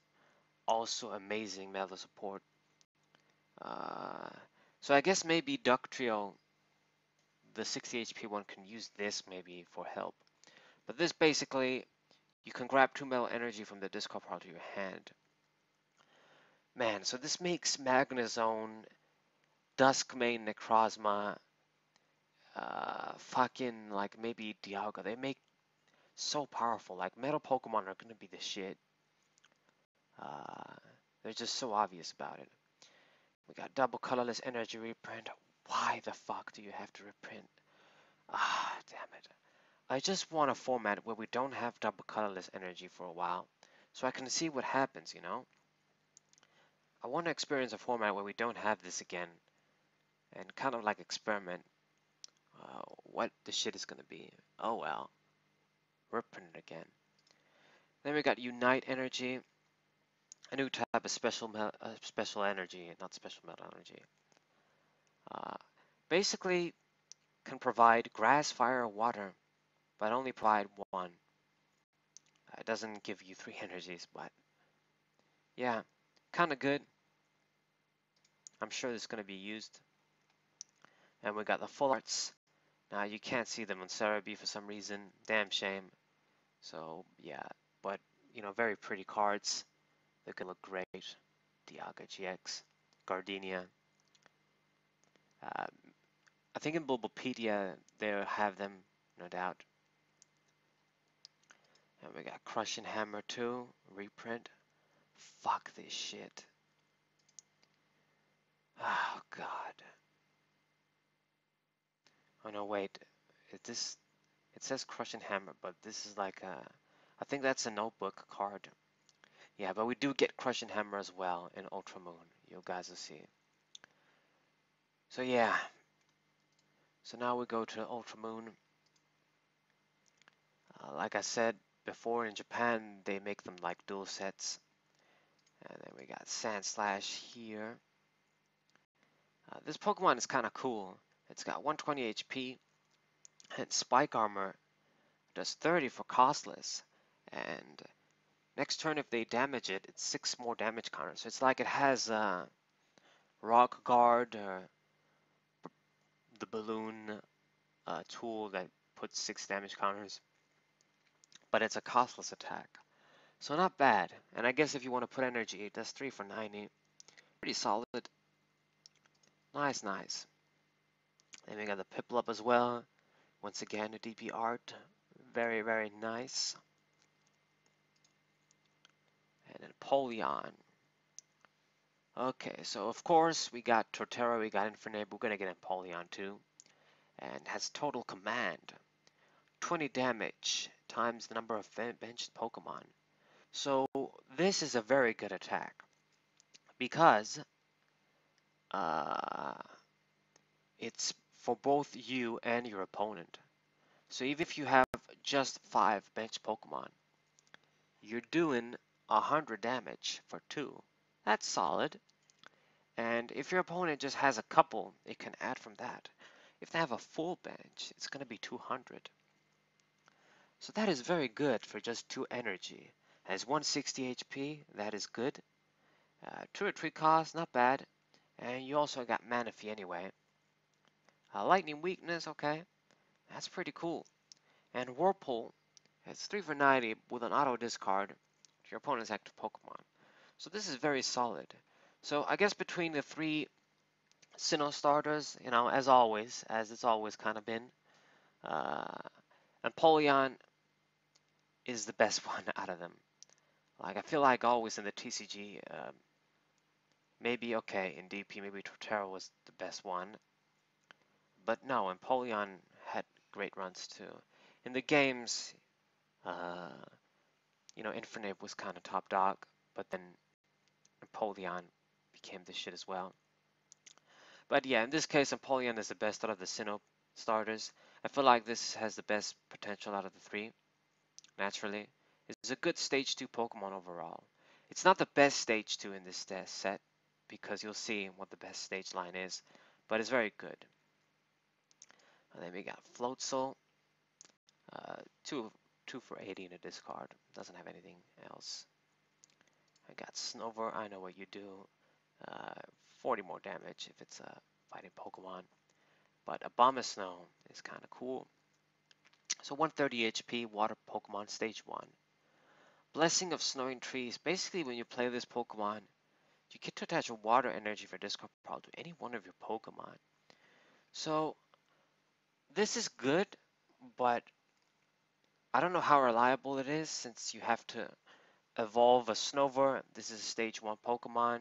also amazing metal support. So I guess maybe Ductrio, the 60 HP one, can use this maybe for help. But this basically, you can grab 2 metal energy from the discard pile to your hand. Man, so this makes Magnezone, Duskmane, Necrozma, fucking like maybe Dialga. They make so powerful. Like metal Pokemon are gonna be the shit. They're just so obvious about it. We got double colorless energy reprint. Why the fuck do you have to reprint? Damn it. I just want a format where we don't have double colorless energy for a while, so I can see what happens, I want to experience a format where we don't have this again, and kind of like experiment what the shit is gonna be. Oh well. Reprint it again. Then we got Unite Energy, a new type of special energy, not special metal energy. Basically, can provide grass, fire, or water, but only provide 1. It doesn't give you 3 energies, but yeah, kind of good. I'm sure this is going to be used. And we got the full arts. Now you can't see them on Cerebi for some reason. Damn shame. So yeah, but very pretty cards. They're gonna look great. Dialga GX, Gardenia. I think in Bulbapedia they'll have them, no doubt. And we got Crushing Hammer 2, reprint. Fuck this shit. Oh god. Oh no, wait. This it says Crushing Hammer, but this is like a I think that's a notebook card. Yeah, but we do get Crushing Hammer as well in Ultra Moon. You guys will see. So yeah. So now we go to Ultra Moon. Like I said before, in Japan they make them like dual sets. And then we got Sand Slash here. This Pokemon is kind of cool. It's got 120 HP and Spike Armor does 30 for costless. And next turn if they damage it, it's 6 more damage counters. So it's like it has Rock Guard, the balloon tool that puts 6 damage counters. But it's a costless attack. So not bad. And I guess if you want to put energy, it does 3 for 90. Pretty solid. Nice, nice. Then we got the Piplup as well. Once again, a DP art. Very, very nice. And then Polion. Okay, so of course we got Torterra, we got Infernape, we're gonna get Empoleon too. And has total command. 20 damage times the number of benched Pokemon. So this is a very good attack because it's for both you and your opponent. So even if you have just 5 bench Pokemon, you're doing 100 damage for 2. That's solid. And if your opponent just has a couple, it can add from that. If they have a full bench, it's going to be 200. So that is very good for just 2 energy. Has 160 HP, that is good. 2 retreat cost, not bad. And you also got Manaphy anyway. Lightning weakness, okay. That's pretty cool. And Whirlpool, it's 3 for 90 with an auto discard to your opponent's active Pokemon. So this is very solid. So I guess between the 3 Sinnoh starters, you know, as always, as it's always kind of been, Empoleon is the best one out of them. Like, I feel like always in the TCG, maybe, okay, in DP, maybe Torterra was the best one. But no, Empoleon had great runs too. In the games, you know, Infernape was kind of top dog, but then Empoleon became the shit as well. But yeah, in this case, Empoleon is the best out of the Sinnoh starters. I feel like this has the best potential out of the 3, naturally. It's a good Stage 2 Pokemon overall. It's not the best Stage 2 in this set, because you'll see what the best stage line is, but it's very good. And then we got Floatzel, 2 for 80 in a discard, doesn't have anything else. I got Snover, I know what you do, 40 more damage if it's a fighting Pokemon. But Abomasnow is kind of cool. So 130 HP, Water Pokemon Stage 1. Blessing of Snowing Trees. Basically, when you play this Pokemon, you get to attach a water energy for discard pile to any one of your Pokemon. So this is good, but I don't know how reliable it is since you have to evolve a Snover. This is a Stage 1 Pokemon.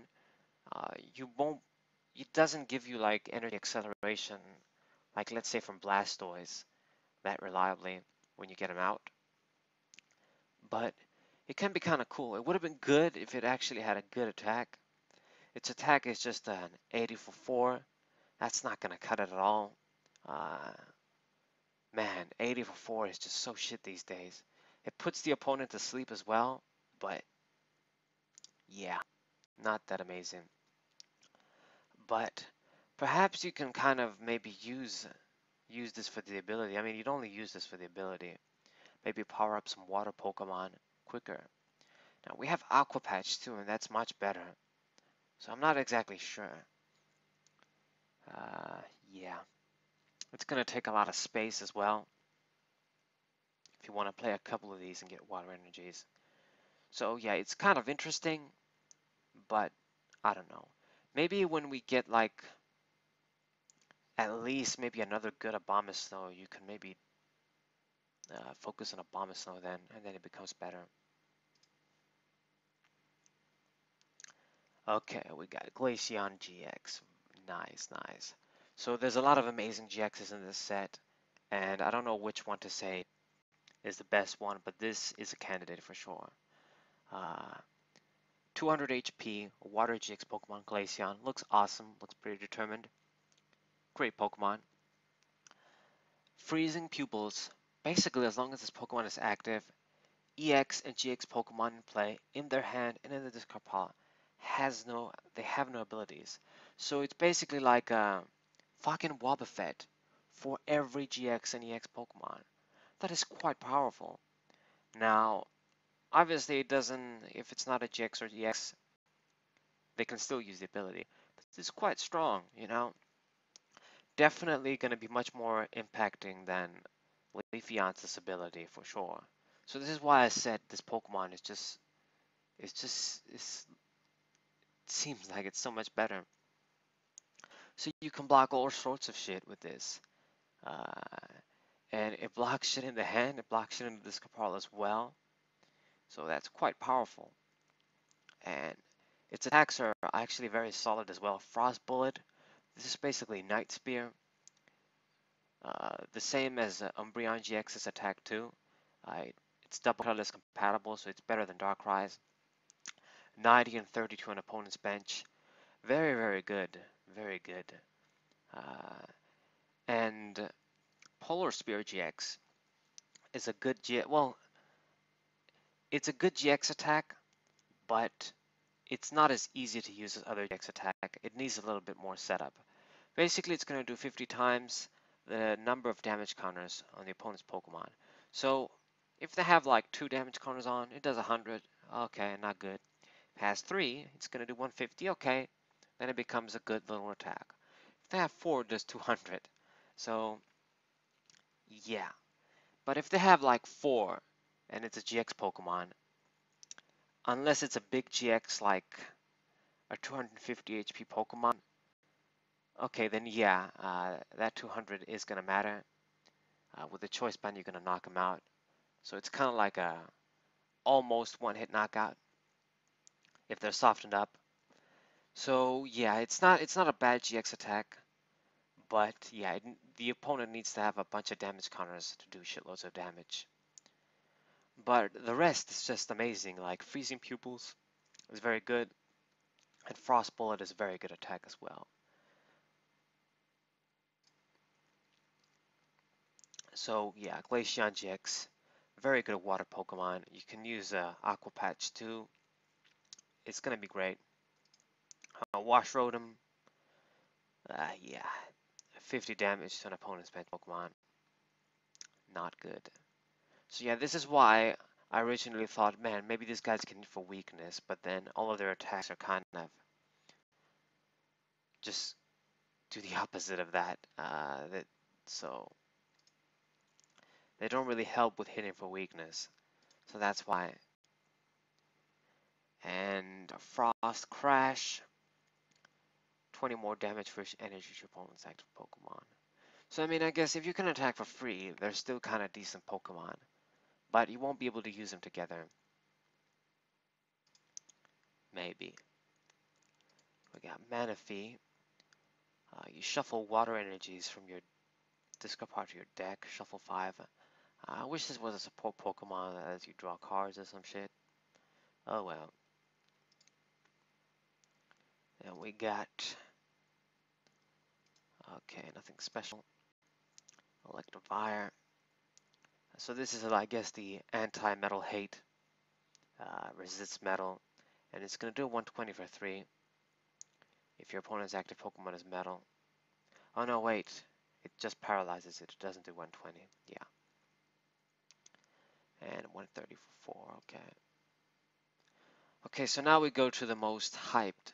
It doesn't give you like energy acceleration, like let's say from Blastoise, that reliably when you get them out. But it can be kind of cool. It would have been good if it actually had a good attack. Its attack is just an 80 for 4. That's not going to cut it at all. Man, 80 for 4 is just so shit these days. It puts the opponent to sleep as well, but yeah, not that amazing. But perhaps you can kind of maybe use this for the ability. I mean, you'd only use this for the ability. Maybe power up some water Pokemon quicker. Now we have Aqua Patch too, and that's much better. So I'm not exactly sure. Yeah. It's going to take a lot of space as well if you want to play a couple of these and get water energies. So yeah, it's kind of interesting, but I don't know. Maybe when we get like at least maybe another good Abomasnow, you can maybe focus on Abomasnow then, and then it becomes better. Okay, we got Glaceon GX. Nice, nice. So there's a lot of amazing GXs in this set, and I don't know which one to say is the best one, but this is a candidate for sure. Uh, 200 HP, Water GX Pokemon Glaceon. Looks awesome, looks pretty determined. Great Pokemon. Freezing Pupils. Basically, as long as this Pokemon is active, EX and GX Pokemon in play in their hand and in the discard pile they have no abilities. So it's basically like a fucking Wobbuffet for every GX and EX Pokemon. That is quite powerful. Now, obviously it doesn't, if it's not a GX or EX, they can still use the ability. But it's quite strong, you know? Definitely going to be much more impacting than Leafeon's ability for sure. So this is why I said this Pokemon is just, it seems like it's so much better. So you can block all sorts of shit with this. Uh, and it blocks shit in the hand, it blocks shit in the discard as well. So that's quite powerful. And its attacks are actually very solid as well. Frost Bullet, this is basically Night Spear. The same as Umbreon GX's attack too. It's double colorless compatible, so it's better than Darkrai's. 90 and 30 to an opponent's bench. Very, very good. Very good. And Polar Spear GX is a good well, it's a good GX attack, but it's not as easy to use as other GX attack. It needs a little bit more setup. Basically, it's going to do 50 times the number of damage counters on the opponent's Pokemon. So if they have like 2 damage counters on, it does 100. Okay, not good. If it has 3, it's going to do 150. Okay, then it becomes a good little attack. If they have 4, it does 200. So yeah. But if they have like 4 and it's a GX Pokemon, unless it's a big GX like a 250 HP Pokemon, okay, then yeah, that 200 is going to matter. With the choice band, you're going to knock them out. So it's kind of like a almost one-hit knockout if they're softened up. So yeah, it's not a bad GX attack, but yeah, the opponent needs to have a bunch of damage counters to do shitloads of damage. But the rest is just amazing. Like Freezing Pupils is very good, and Frost Bullet is a very good attack as well. So yeah, Glaceon GX, very good water Pokemon. You can use Aqua Patch too. It's gonna be great. Wash Rotom, yeah, 50 damage to an opponent's bench Pokemon. Not good. So yeah, this is why I originally thought, man, maybe these guys can hit for weakness, but then all of their attacks are kind of just do the opposite of that. So they don't really help with hitting for weakness. So that's why. And Frost Crash, 20 more damage for each energy to your opponent's active Pokemon. So I mean, I guess if you can attack for free, they're still kind of decent Pokemon, but you won't be able to use them together. Maybe. We got Manaphy. You shuffle water energies from your discard part of your deck. Shuffle 5. I wish this was a support Pokemon as you draw cards or some shit. Oh well. And we got... Okay, nothing special. Electivire. So this is, I guess, the anti-metal hate. Resists metal. And it's going to do 120 for 3. If your opponent's active Pokemon is metal. Oh no, wait. It just paralyzes it. It doesn't do 120. Yeah. And 130 for 4. Okay. Okay, so now we go to the most hyped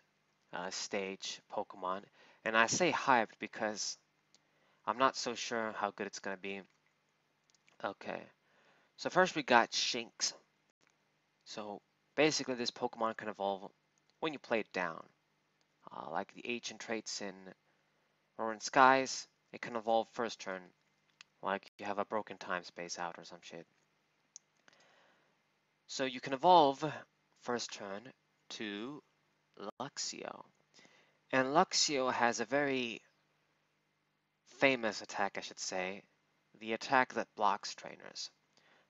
stage Pokemon. And I say hyped because I'm not so sure how good it's going to be. Okay. So first we got Shinx. So basically this Pokemon can evolve when you play it down. Like the ancient traits in Roaring Skies, it can evolve first turn. Like you have a broken time space out or some shit. So you can evolve first turn to Luxio. And Luxio has a very famous attack, I should say, the attack that blocks trainers.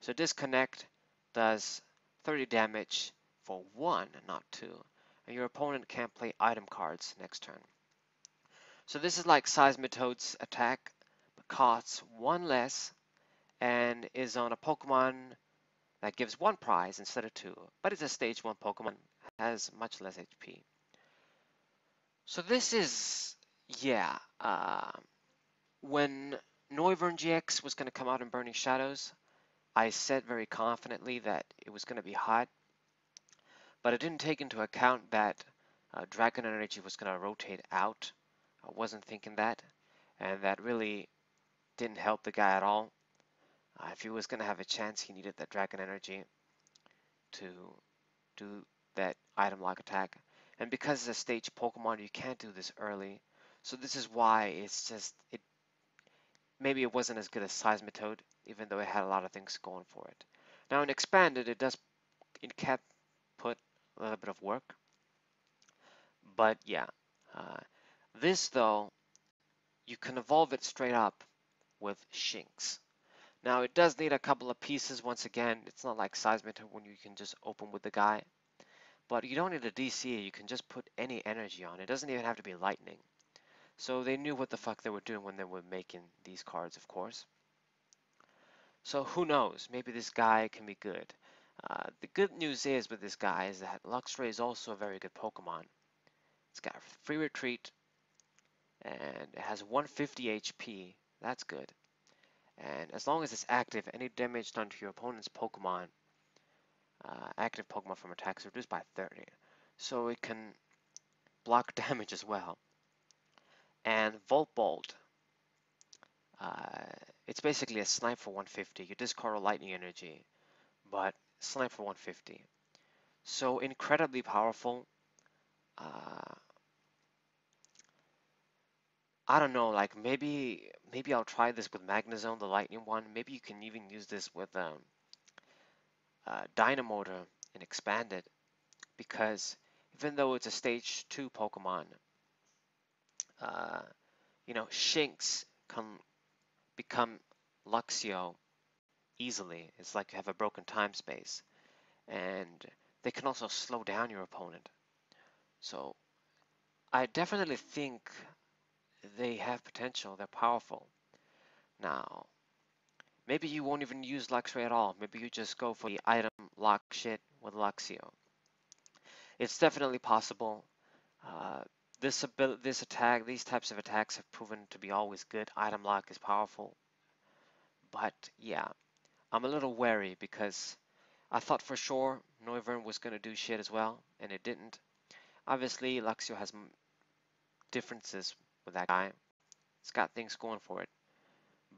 So Disconnect does 30 damage for 1, not 2, and your opponent can't play item cards next turn. So this is like Seismitoad's attack, but costs 1 less and is on a Pokemon that gives 1 prize instead of 2, but it's a stage 1 Pokemon, has much less HP. So this is, yeah, when Noivern GX was going to come out in Burning Shadows, I said very confidently that it was going to be hot, but I didn't take into account that Dragon Energy was going to rotate out. I wasn't thinking that, and that really didn't help the guy at all. If he was going to have a chance, he needed that Dragon Energy to do that item lock attack. And because it's a stage Pokemon, you can't do this early. So this is why it's just, maybe it wasn't as good as Seismitoad, even though it had a lot of things going for it. Now in Expanded, it can put a little bit of work. But yeah, uh, this though, you can evolve it straight up with Shinx. Now it does need a couple of pieces. Once again, it's not like Seismitoad when you can just open with the guy. But you don't need a DC, you can just put any energy on. It doesn't even have to be lightning. So they knew what the fuck they were doing when they were making these cards, of course. So who knows? Maybe this guy can be good. The good news is with this guy is that Luxray is also a very good Pokemon. It's got free retreat and it has 150 HP. That's good. And as long as it's active, any damage done to your opponent's Pokemon, active Pokemon from attacks, is reduced by 30. So it can block damage as well. And Volt Bolt, it's basically a snipe for 150. You discard a lightning energy, but snipe for 150. So incredibly powerful. I don't know, like maybe I'll try this with Magnezone, the lightning one. Maybe you can even use this with Dynamotor and Expanded, because even though it's a stage 2 Pokemon, uh, Shinx can become Luxio easily. It's like you have a broken time space. And they can also slow down your opponent. So I definitely think they have potential. They're powerful. Now, maybe you won't even use Luxray at all. Maybe you just go for the item lock shit with Luxio. It's definitely possible. Uh, this attack, these types of attacks have proven to be always good. Item lock is powerful. But yeah, I'm a little wary because I thought for sure Noivern was going to do shit as well, and it didn't. Obviously, Luxio has differences with that guy. It's got things going for it,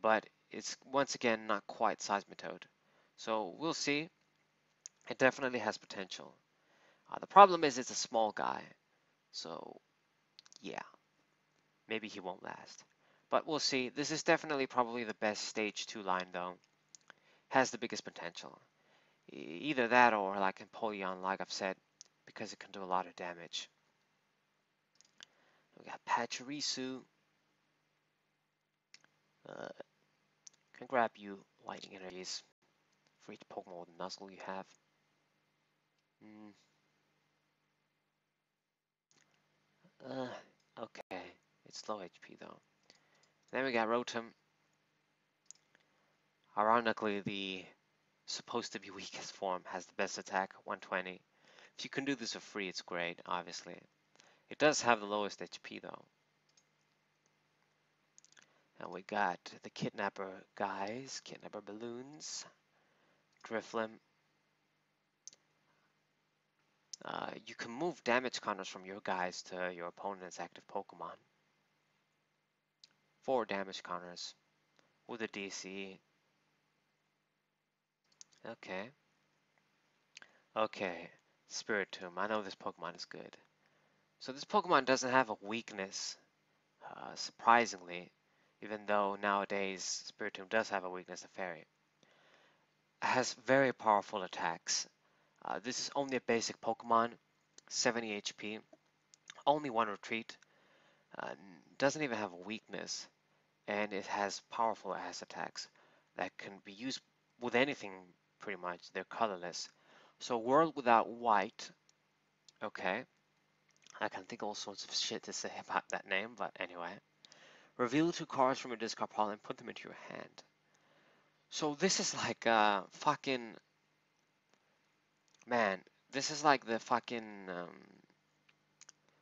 but it's once again not quite Seismitoad. So we'll see. It definitely has potential. The problem is it's a small guy, so yeah, maybe he won't last. But we'll see. This is definitely probably the best stage 2 line though. Has the biggest potential. Either that or like Empoleon, like I've said, because it can do a lot of damage. We got Pachirisu. Can grab you lightning energies for each Pokemon with Nuzzle you have. Okay. It's low HP though. Then we got Rotom. Ironically, the supposed to be weakest form has the best attack, 120. If you can do this for free, it's great, obviously. It does have the lowest HP though. And we got the Kidnapper guys, Kidnapper Balloons, Driflim. You can move damage counters from your guys to your opponent's active Pokemon. 4 damage counters with a DC. Okay. Okay. Spiritomb. I know this Pokemon is good. So this Pokemon doesn't have a weakness, surprisingly, even though nowadays Spiritomb does have a weakness, the Fairy. It has very powerful attacks. This is only a basic Pokemon, 70 HP. only one retreat, doesn't even have a weakness, and it has powerful ass attacks that can be used with anything pretty much. They're colorless. So World Without White, okay. I can think all sorts of shit to say about that name, but anyway. Reveal 2 cards from your discard pile and put them into your hand. So this is like fucking man. This is like the fucking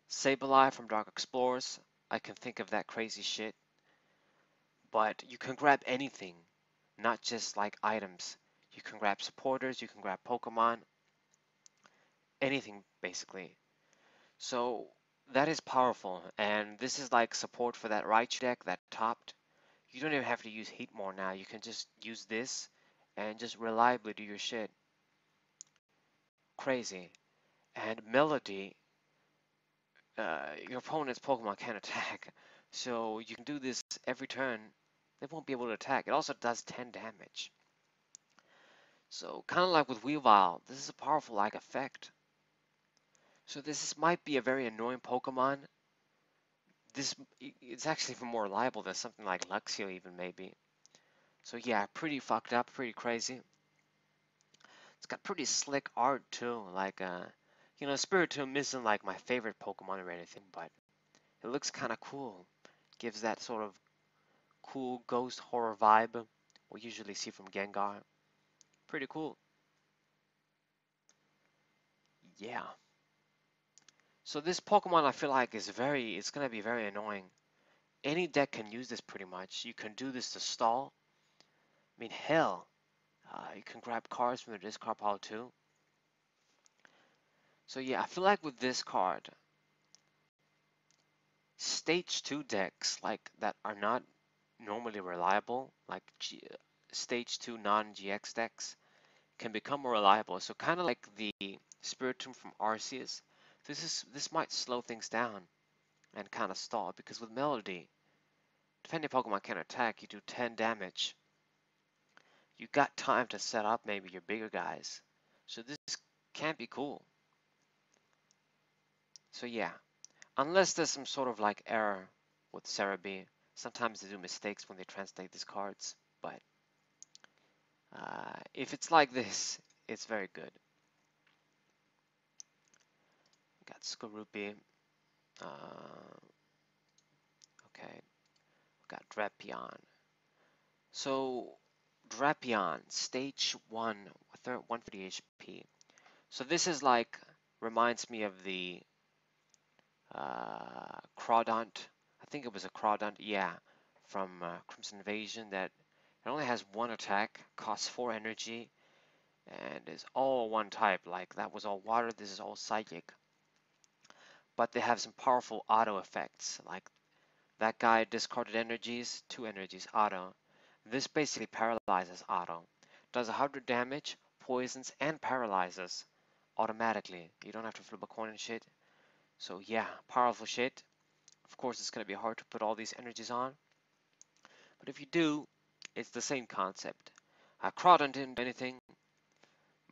Sableye from Dark Explorers. I can think of that crazy shit. But you can grab anything, not just like items. You can grab supporters, you can grab Pokemon, anything basically. So that is powerful, and this is like support for that Raichu deck that topped. You don't even have to use Heatmore now. You can just use this and just reliably do your shit. Crazy. And Melody, your opponent's Pokemon can't attack, so you can do this every turn. They won't be able to attack. It also does 10 damage. So kind of like with Weavile, this is a powerful like effect. So might be a very annoying Pokemon. It's actually even more reliable than something like Luxio even maybe. So yeah, pretty fucked up, pretty crazy. It's got pretty slick art too, like you know, Spiritomb isn't like my favorite Pokemon or anything, but it looks kind of cool. Gives that sort of cool ghost horror vibe we usually see from Gengar. Pretty cool. Yeah. So this Pokemon I feel like it's gonna be very annoying. Any deck can use this pretty much. You can do this to stall. I mean, hell, you can grab cards from the discard pile too. So yeah, I feel like with this card, stage 2 decks like that are not normally reliable, like stage 2 non-GX decks, can become more reliable. So kind of like the Spiritomb from Arceus, this might slow things down and kind of stall, because with Melody, depending Pokemon can attack, you do 10 damage. You got time to set up maybe your bigger guys. So this can be cool. So yeah, unless there's some sort of like error with Cerebi, sometimes they do mistakes when they translate these cards, but if it's like this, it's very good. Got Skorupi. Okay, got Drapion. So Drapion, stage 1, 150 HP. So this is like, reminds me of the Crawdont. I think it was a Crawdont, yeah, from Crimson Invasion, that it only has 1 attack, costs 4 energy, and is all one type. Like that was all water, this is all psychic. But they have some powerful auto effects. Like that guy discarded energies, 2 energies, auto. This basically paralyzes auto. Does 100 damage, poisons, and paralyzes automatically. You don't have to flip a coin and shit. So yeah, powerful shit. Of course, it's going to be hard to put all these energies on. But if you do, it's the same concept. Crawdon didn't do anything,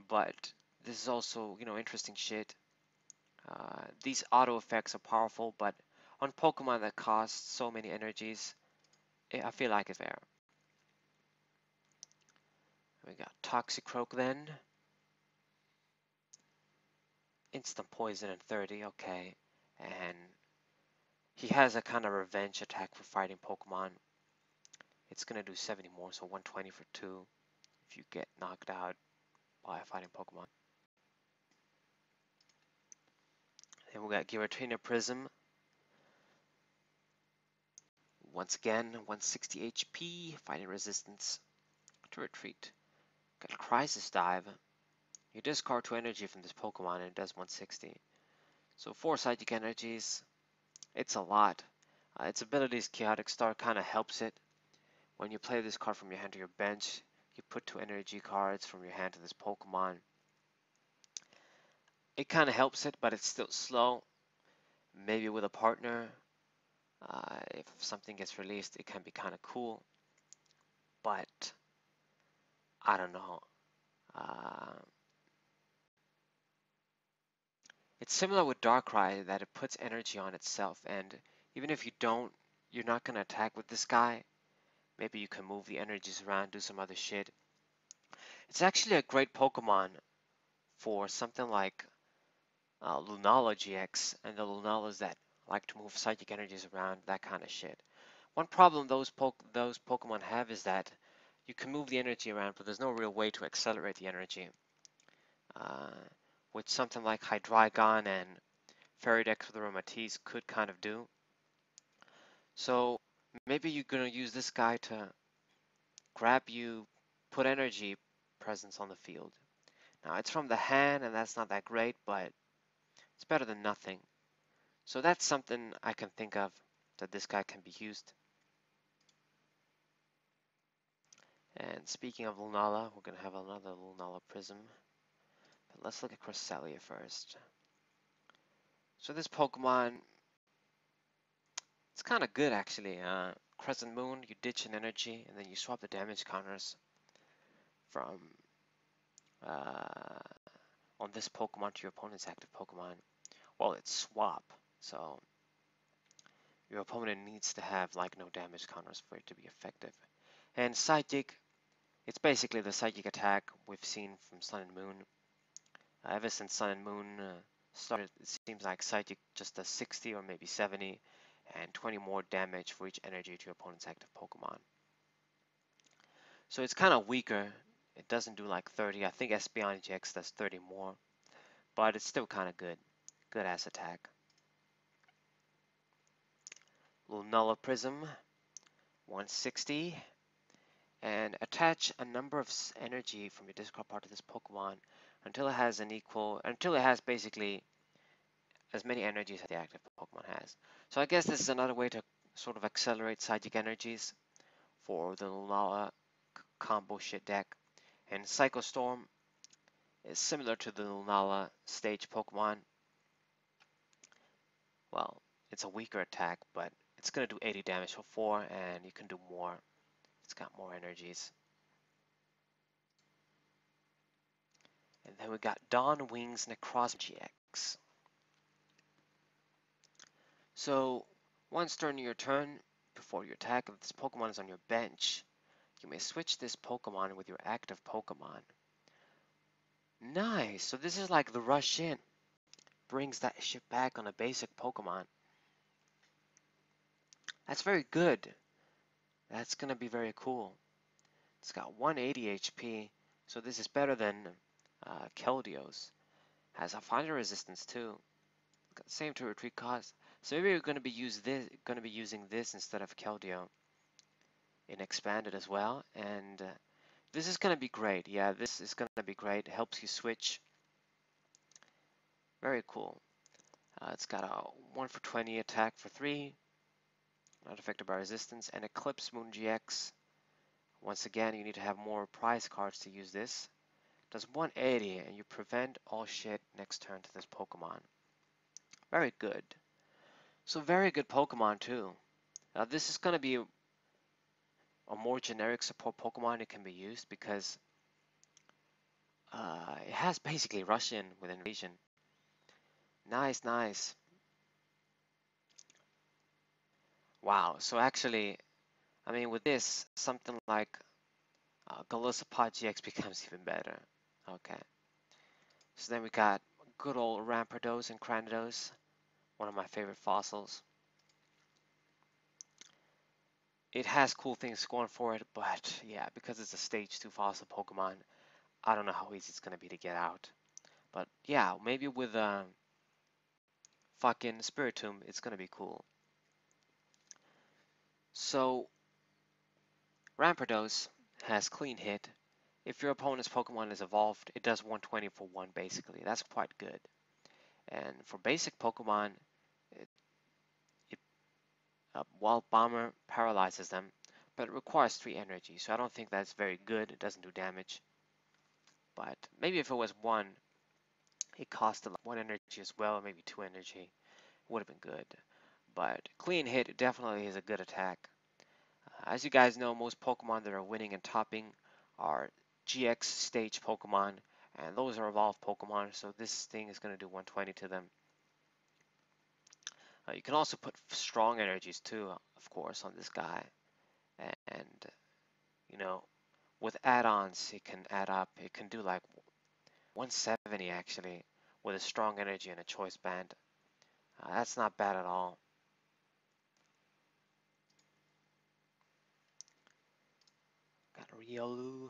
but this is also, you know, interesting shit. These auto effects are powerful, but on Pokemon that cost so many energies, I feel like it's fair. We got Toxicroak then. Instant poison and 30, okay. And he has a kind of revenge attack for fighting Pokemon. It's gonna do 70 more, so 120 for 2 if you get knocked out by a fighting Pokemon. Then we got Giratina Prism. Once again, 160 HP, fighting resistance to retreat. Got Crisis Dive. You discard 2 energy from this Pokemon and it does 160. So 4 psychic energies. It's a lot. Its ability's Chaotic Star kind of helps it. When you play this card from your hand to your bench, you put 2 energy cards from your hand to this Pokemon. It kind of helps it, but it's still slow. Maybe with a partner, if something gets released, it can be kind of cool. But I don't know. It's similar with Darkrai that it puts energy on itself, and even if you're not gonna attack with this guy. Maybe you can move the energies around, do some other shit. It's actually a great Pokemon for something like Lunala GX and the Lunalas that like to move psychic energies around, that kind of shit. One problem those Pokemon have is that you can move the energy around, but there's no real way to accelerate the energy. Uh, which something like Hydreigon and Fairydex with Aromatisse could kind of do. So maybe you're gonna use this guy to grab you, put energy presence on the field. Now it's from the hand and that's not that great, but it's better than nothing. So that's something I can think of that this guy can be used. And speaking of Lunala, we're going to have another Lunala Prism. But let's look at Cresselia first. So this Pokemon, it's kind of good actually. Crescent Moon, you ditch an energy and then you swap the damage counters from uh, on this Pokemon to your opponent's active Pokemon. Well, it's swap, so your opponent needs to have like no damage counters for it to be effective. And Psychic, it's basically the Psychic attack we've seen from Sun and Moon. Ever since Sun and Moon started, it seems like Psychic just does 60 or maybe 70 and 20 more damage for each energy to your opponent's active Pokemon. So it's kind of weaker. It doesn't do like 30. I think Espeon GX does 30 more, but it's still kind of good. Good ass attack. Lunala Prism, 160. And attach a number of energy from your discard part to this Pokemon until it has basically as many energies as the active Pokemon has. So I guess this is another way to sort of accelerate psychic energies for the Lunala combo shit deck. And Psycho Storm is similar to the Lunala stage Pokemon. Well, it's a weaker attack, but it's going to do 80 damage for 4, and you can do more. It's got more energies. And then we got Dawn Wings Necros GX. So, once during your turn, before you attack, if this Pokemon is on your bench, you may switch this Pokemon with your active Pokemon. Nice! So this is like the Rush In. Brings that shit back on a basic Pokemon. That's very good. That's gonna be very cool. It's got 180 HP, so this is better than Keldio's. Has a fire resistance too. Got the same to retreat cost. So maybe we're gonna be using this instead of Keldeo in expanded as well. And this is gonna be great. Yeah, this is gonna be great. It helps you switch. Very cool. It's got a 1 for 20 attack for 3, not affected by resistance, and Eclipse Moon GX. Once again, you need to have more prize cards to use this. Does 180, and you prevent all shit next turn to this Pokemon. Very good. So very good Pokemon too. This is going to be a more generic support Pokemon it can be used because it has basically Rush In with Invasion. Nice, nice. Wow, so actually, I mean with this, something like Golisopod GX becomes even better. Okay. So then we got good old Rampardos and Cranidos, one of my favorite fossils. It has cool things going for it, but yeah, because it's a stage 2 fossil Pokemon, I don't know how easy it's going to be to get out. But yeah, maybe with fucking Spiritomb, it's going to be cool. So, Rampardos has clean hit. If your opponent's Pokemon is evolved, it does 120 for 1 basically. That's quite good. And for basic Pokemon, Wild Bomber paralyzes them, but it requires 3 energy, so I don't think that's very good. It doesn't do damage. But maybe if it was 1, it cost 1 energy as well, or maybe 2 energy. Would have been good. But clean hit definitely is a good attack. As you guys know, most Pokemon that are winning and topping are GX stage Pokemon, And those are evolved Pokemon, so this thing is going to do 120 to them. You can also put strong energies too, of course, on this guy. And, you know, with add-ons, it can add up. It can do like 170 actually, with a strong energy and a choice band. That's not bad at all. Got Riolu.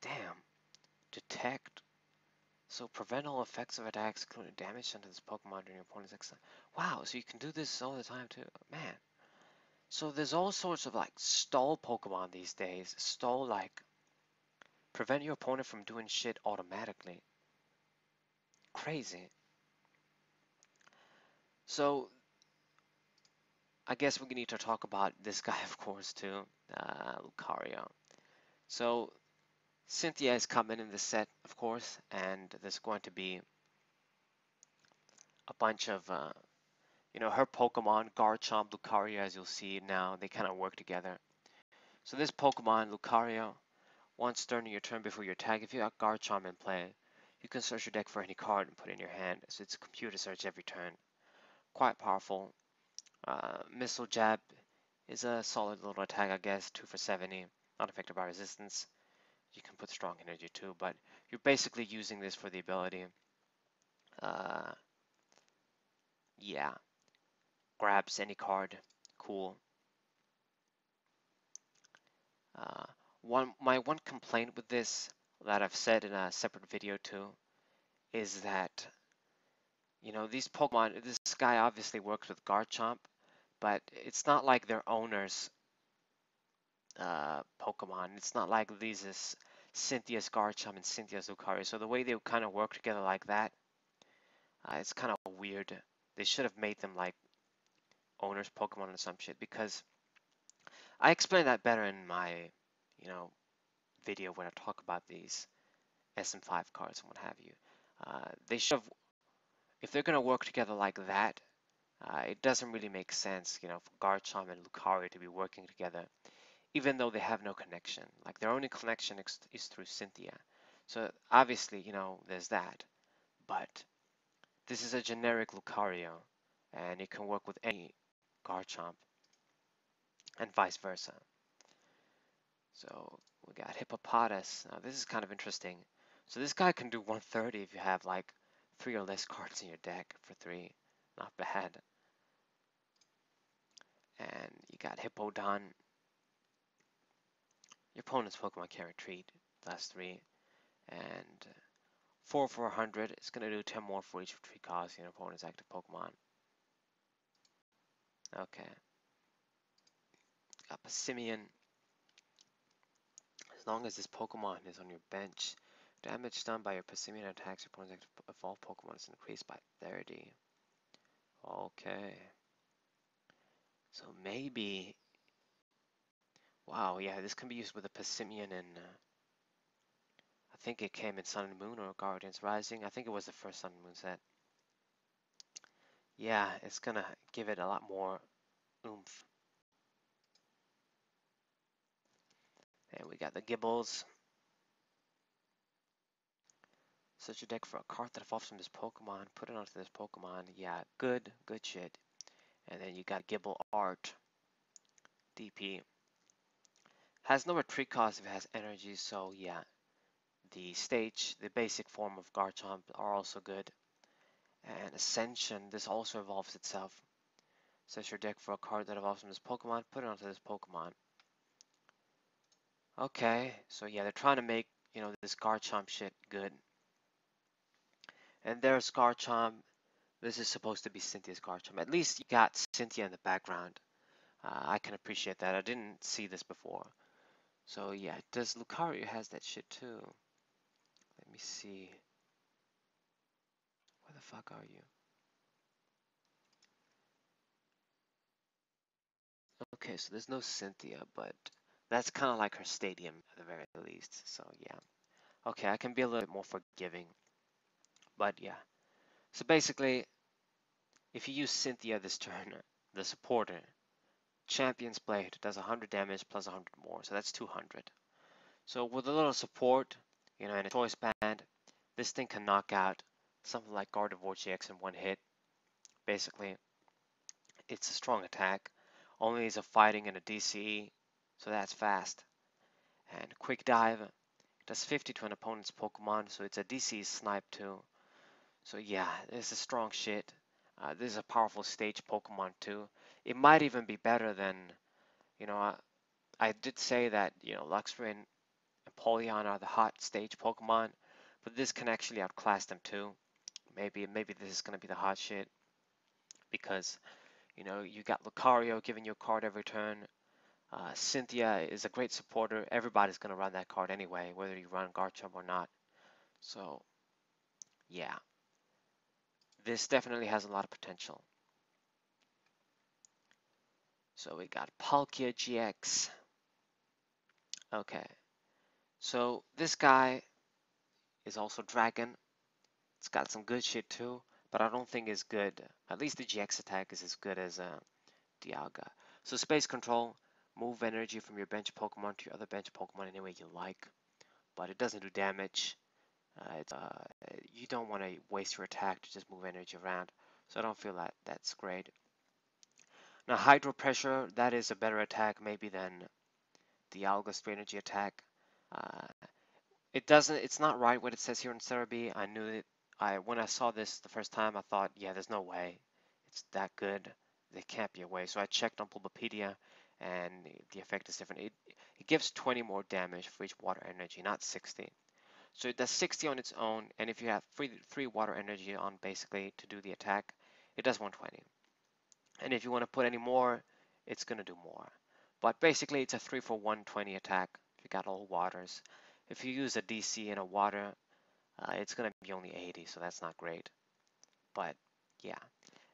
Damn. Detect. So prevent all effects of attacks, including damage done to this Pokemon during your opponent's exile. Wow, so you can do this all the time too. Man. So there's all sorts of like stall Pokemon these days. Stall like prevent your opponent from doing shit automatically. Crazy. So I guess we need to talk about this guy, of course, too, Lucario. So Cynthia is coming in the set, of course, and there's going to be a bunch of, her Pokemon, Garchomp, Lucario, as you'll see now, they kind of work together. So this Pokemon, Lucario, once during your turn before your attack, if you have Garchomp in play, you can search your deck for any card and put it in your hand. So it's a computer search every turn. Quite powerful. Missile Jab is a solid little attack, I guess, 2 for 70, not affected by resistance. You can put strong energy too, but you're basically using this for the ability. Yeah, grabs any card, cool. My one complaint with this that I've said in a separate video too is that these Pokemon, this guy obviously works with Garchomp, but it's not like their owners Pokemon. It's not like these is Cynthia's Garchomp and Cynthia's Lucario. So the way they kind of work together like that, it's kind of weird. They should have made them like owners Pokemon or some shit, because I explained that better in my, video when I talk about these SM5 cards and what have you. They should have, if they're gonna work together like that, it doesn't really make sense, for Garchomp and Lucario to be working together, even though they have no connection. Like their only connection is through Cynthia. So obviously, there's that. But this is a generic Lucario, and it can work with any Garchomp, and vice versa. So we got Hippopotas. Now this is kind of interesting. So this guy can do 130 if you have like 3 or less cards in your deck for 3. Not bad. And you got Hippowdon. Your opponent's Pokemon can retreat. Last 3. And 4 for 100. It's going to do 10 more for each retreat cost in your opponent's active Pokemon. Okay. Got Passimian. As long as this Pokemon is on your bench, damage done by your Passimian attacks your opponent's active evolved Pokemon is increased by 30. Okay. So maybe... Wow, yeah, this can be used with a Passimian and... I think it came in Sun and Moon or Guardians Rising. I think it was the first Sun and Moon set. Yeah, it's gonna give it a lot more oomph. And we got the Gibbles. Search your deck for a card that evolves from this Pokemon. Put it onto this Pokemon. Yeah, good shit. And then you got Gibble Art. DP. Has no retreat cost if it has energy, so yeah. The stage, the basic form of Garchomp are also good. And Ascension, this also evolves itself. Search your deck for a card that evolves from this Pokemon. Put it onto this Pokemon. Okay, so yeah, they're trying to make, this Garchomp shit good. And there's Garchomp. This is supposed to be Cynthia's Garchomp. At least you got Cynthia in the background. I can appreciate that. I didn't see this before. So yeah, does Lucario has that shit too? Let me see. Where the fuck are you? Okay, so there's no Cynthia, but that's kind of like her stadium at the very least. So yeah. Okay, I can be a little bit more forgiving. But yeah. So basically, if you use Cynthia this turn, the supporter, Champion's Blade does 100 damage plus 100 more, so that's 200. So with a little support, you know, and a choice band, this thing can knock out something like Gardevoir GX in one hit. Basically, it's a strong attack. Only is a fighting and a DCE, so that's fast. And quick dive does 50 to an opponent's Pokemon, so it's a DCE snipe too. So yeah, this is strong shit. This is a powerful stage Pokemon too. It might even be better than, you know, I did say that, you know, Luxray and Empoleon are the hot stage Pokemon, but this can actually outclass them too. Maybe this is gonna be the hot shit because, you know, you got Lucario giving you a card every turn. Cynthia is a great supporter. Everybody's gonna run that card anyway, whether you run Garchomp or not. So yeah, this definitely has a lot of potential. So we got Palkia GX. Okay, so this guy is also Dragon. It's got some good shit too, but I don't think it's good. At least the GX attack is as good as Dialga. So space control, move energy from your bench Pokemon to your other bench Pokemon any way you like, but it doesn't do damage. You don't want to waste your attack to just move energy around, so I don't feel that that's great. Now Hydro Pressure, that is a better attack maybe than Dialga's straight energy attack. Uh, it's not right what it says here in Cerebi. I knew it. When I saw this the first time, I thought, yeah, there's no way it's that good. There can't be a way. So I checked on Bulbapedia, and the effect is different. It gives 20 more damage for each water energy, not 60. So it does 60 on its own, and if you have three water energy on basically to do the attack, it does 120. And if you want to put any more, it's gonna do more. But basically, it's a 3 for 120 attack. If you got all waters. If you use a DC in a water, it's going to be only 80, so that's not great. But yeah.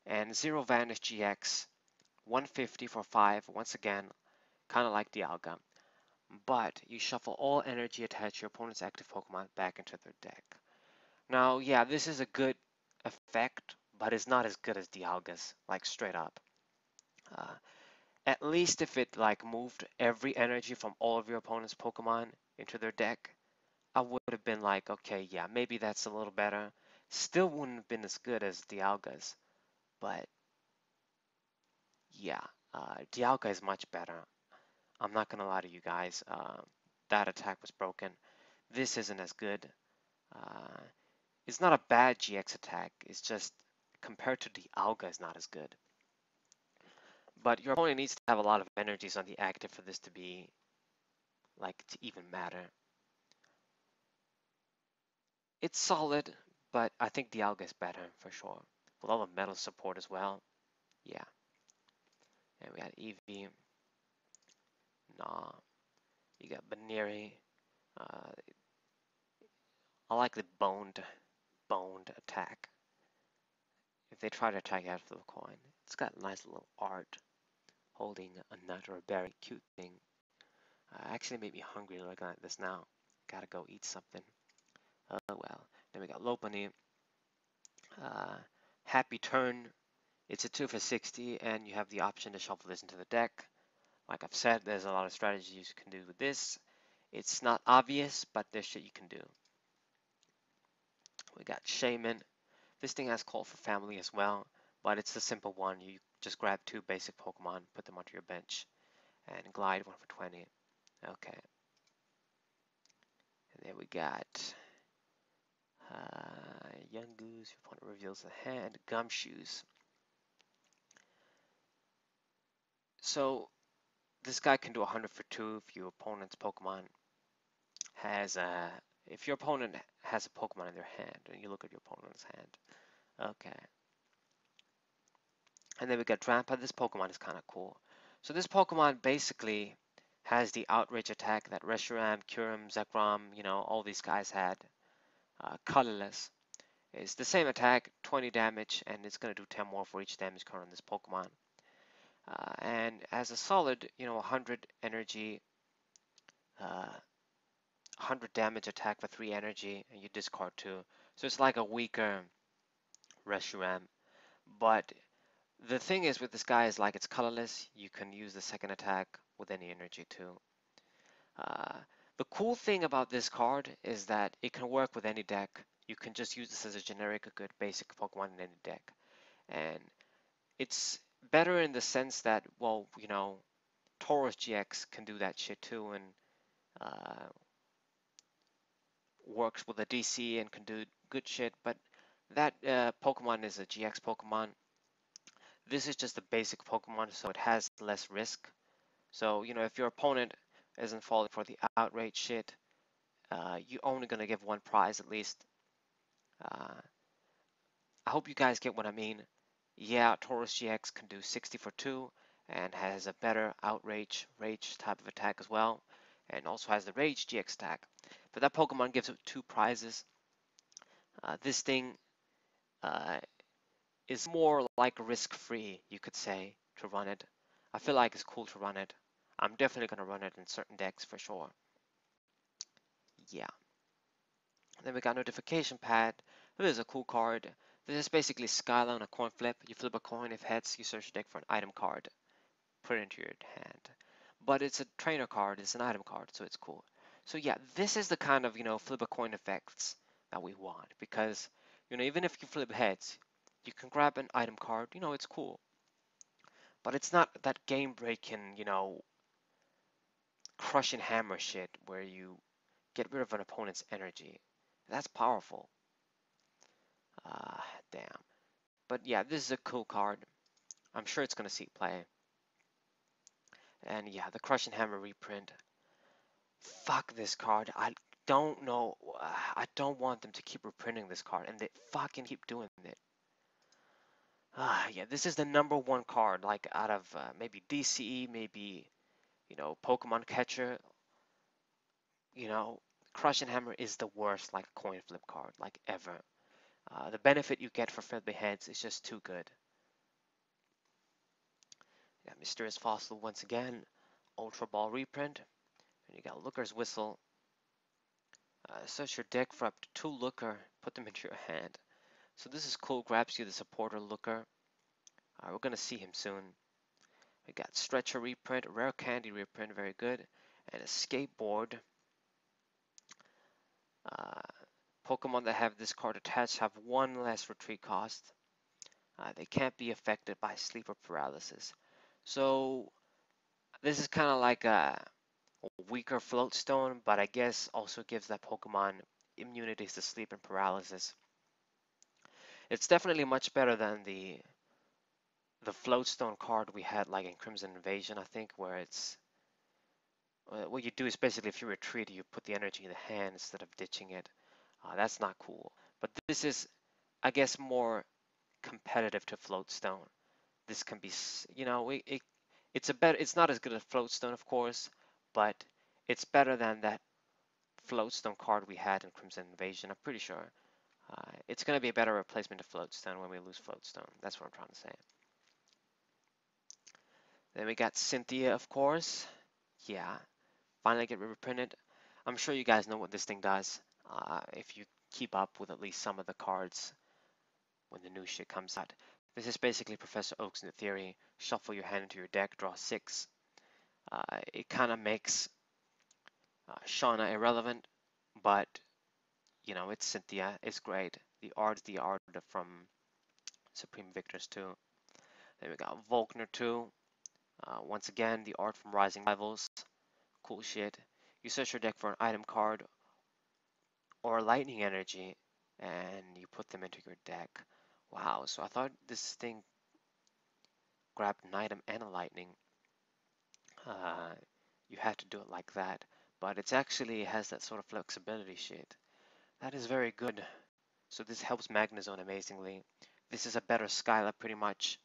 And Zero Vanish GX, 150 for 5, once again, kind of like Dialga. But you shuffle all energy attached to your opponent's active Pokemon back into their deck. Now, yeah, this is a good effect, but it's not as good as Dialga's, like straight up. Uh, at least if it like moved every energy from all of your opponent's Pokemon into their deck, I would have been like, okay, yeah, maybe that's a little better. Still wouldn't have been as good as Dialga's, but yeah, Dialga is much better. I'm not gonna lie to you guys. That attack was broken. This isn't as good. Uh, it's not a bad GX attack. It's just compared to Dialga, is not as good. But your opponent needs to have a lot of energies on the active for this to be like to even matter. It's solid, but I think Dialga is better for sure. With all the metal support as well. Yeah. And we got Eevee. Nah. You got Baneri. Uh, I like the boned attack. If they try to attack after the coin, it's got nice little art holding a nut or a berry. Cute thing. Actually made me hungry looking at this now. Gotta go eat something. Oh well. Then we got Lopunny. Uh, Happy Turn. It's a 2 for 60, and you have the option to shuffle this into the deck. Like I've said, there's a lot of strategies you can do with this. It's not obvious, but there's shit you can do. We got Shaman. This thing has Call for Family as well, but it's the simple one. You just grab two basic Pokemon, put them onto your bench, and glide 1 for 20. Okay. And then we got Young Goose. Your opponent reveals the hand. Gumshoes. So this guy can do 100 for 2 if your opponent's Pokemon has a... If your opponent has a Pokemon in their hand, and you look at your opponent's hand. Okay. And then we got Drampa. This Pokemon is kind of cool. So this Pokemon basically has the outrage attack that Reshiram, Kyurem, Zekrom, you know, all these guys had. Colorless. It's the same attack, 20 damage, and it's going to do 10 more for each damage card on this Pokemon. And as a solid, you know, 100 energy, 100 damage attack for 3 energy, and you discard 2. So it's like a weaker Reshiram. But the thing is with this guy is like it's colorless. You can use the second attack with any energy too. Uh, The cool thing about this card is that it can work with any deck. You can just use this as a generic, a good basic Pokemon in any deck. And it's better in the sense that, well, Tauros GX can do that shit too, and uh, works with a DC and can do good shit, but that Pokemon is a GX Pokemon. This is just a basic Pokemon, so it has less risk. So, if your opponent isn't falling for the outrage shit, you're only going to give one prize at least. I hope you guys get what I mean. Yeah, Tauros GX can do 60 for 2 and has a better outrage rage type of attack as well, and also has the Rage GX attack. But that Pokemon gives it 2 prizes. This thing uh, is more like risk-free, you could say, to run it. I feel like it's cool to run it. I'm definitely going to run it in certain decks for sure. Yeah. Then we got Notification Pad. This is a cool card. This is basically Skyla on a coin flip. You flip a coin, if heads, you search your deck for an item card. Put it into your hand. But it's a trainer card, it's an item card, so it's cool. So yeah, this is the kind of, flip a coin effects that we want. Because, even if you flip heads, you can grab an item card, it's cool. But it's not that game-breaking, crushing hammer shit where you get rid of an opponent's energy. That's powerful. Damn. But yeah, this is a cool card. I'm sure it's going to see play. And yeah, the Crushing Hammer reprint. Fuck this card. I don't know. I don't want them to keep reprinting this card, and they fucking keep doing it. Yeah, this is the #1 card, like out of maybe DCE, maybe, Pokemon Catcher. Crushing Hammer is the worst, like, coin flip card, like, ever. The benefit you get for flipping heads is just too good. Yeah, Mysterious Fossil once again. Ultra Ball reprint. And you got Looker's Whistle. Search your deck for up to 2 Looker. Put them into your hand. So this is cool. Grabs you the supporter Looker. We're going to see him soon. We got Stretcher reprint. Rare Candy reprint. Very good. And a Skateboard. Pokemon that have this card attached have 1 less retreat cost. They can't be affected by sleeper paralysis. So this is kind of like a weaker float stone, but I guess also gives that Pokemon immunities to sleep and paralysis. It's definitely much better than the float stone card we had like in Crimson Invasion, I think, where it's what you do is basically if you retreat, you put the energy in the hand instead of ditching it. That's not cool. But this is, I guess, more competitive to float stone. This can be, it's a better. It's not as good as float stone, of course, but it's better than that floatstone card we had in Crimson Invasion. I'm pretty sure. It's going to be a better replacement of floatstone when we lose floatstone. That's what I'm trying to say. Then we got Cynthia, of course. Yeah, finally get reprinted. I'm sure you guys know what this thing does. If you keep up with at least some of the cards when the new shit comes out. This is basically Professor Oak's new theory. Shuffle your hand into your deck, draw 6. It kind of makes Shauna irrelevant, but it's Cynthia. It's great. The art's the art from Supreme Victors 2. Then we got Volkner 2. Once again, the art from Rising Rivals. Cool shit. You search your deck for an item card or lightning energy, and you put them into your deck. Wow, so I thought this thing grabbed an item and a lightning. You had to do it like that, but it actually has that sort of flexibility shit. That is very good. So this helps Magnezone amazingly. This is a better Skyla pretty much,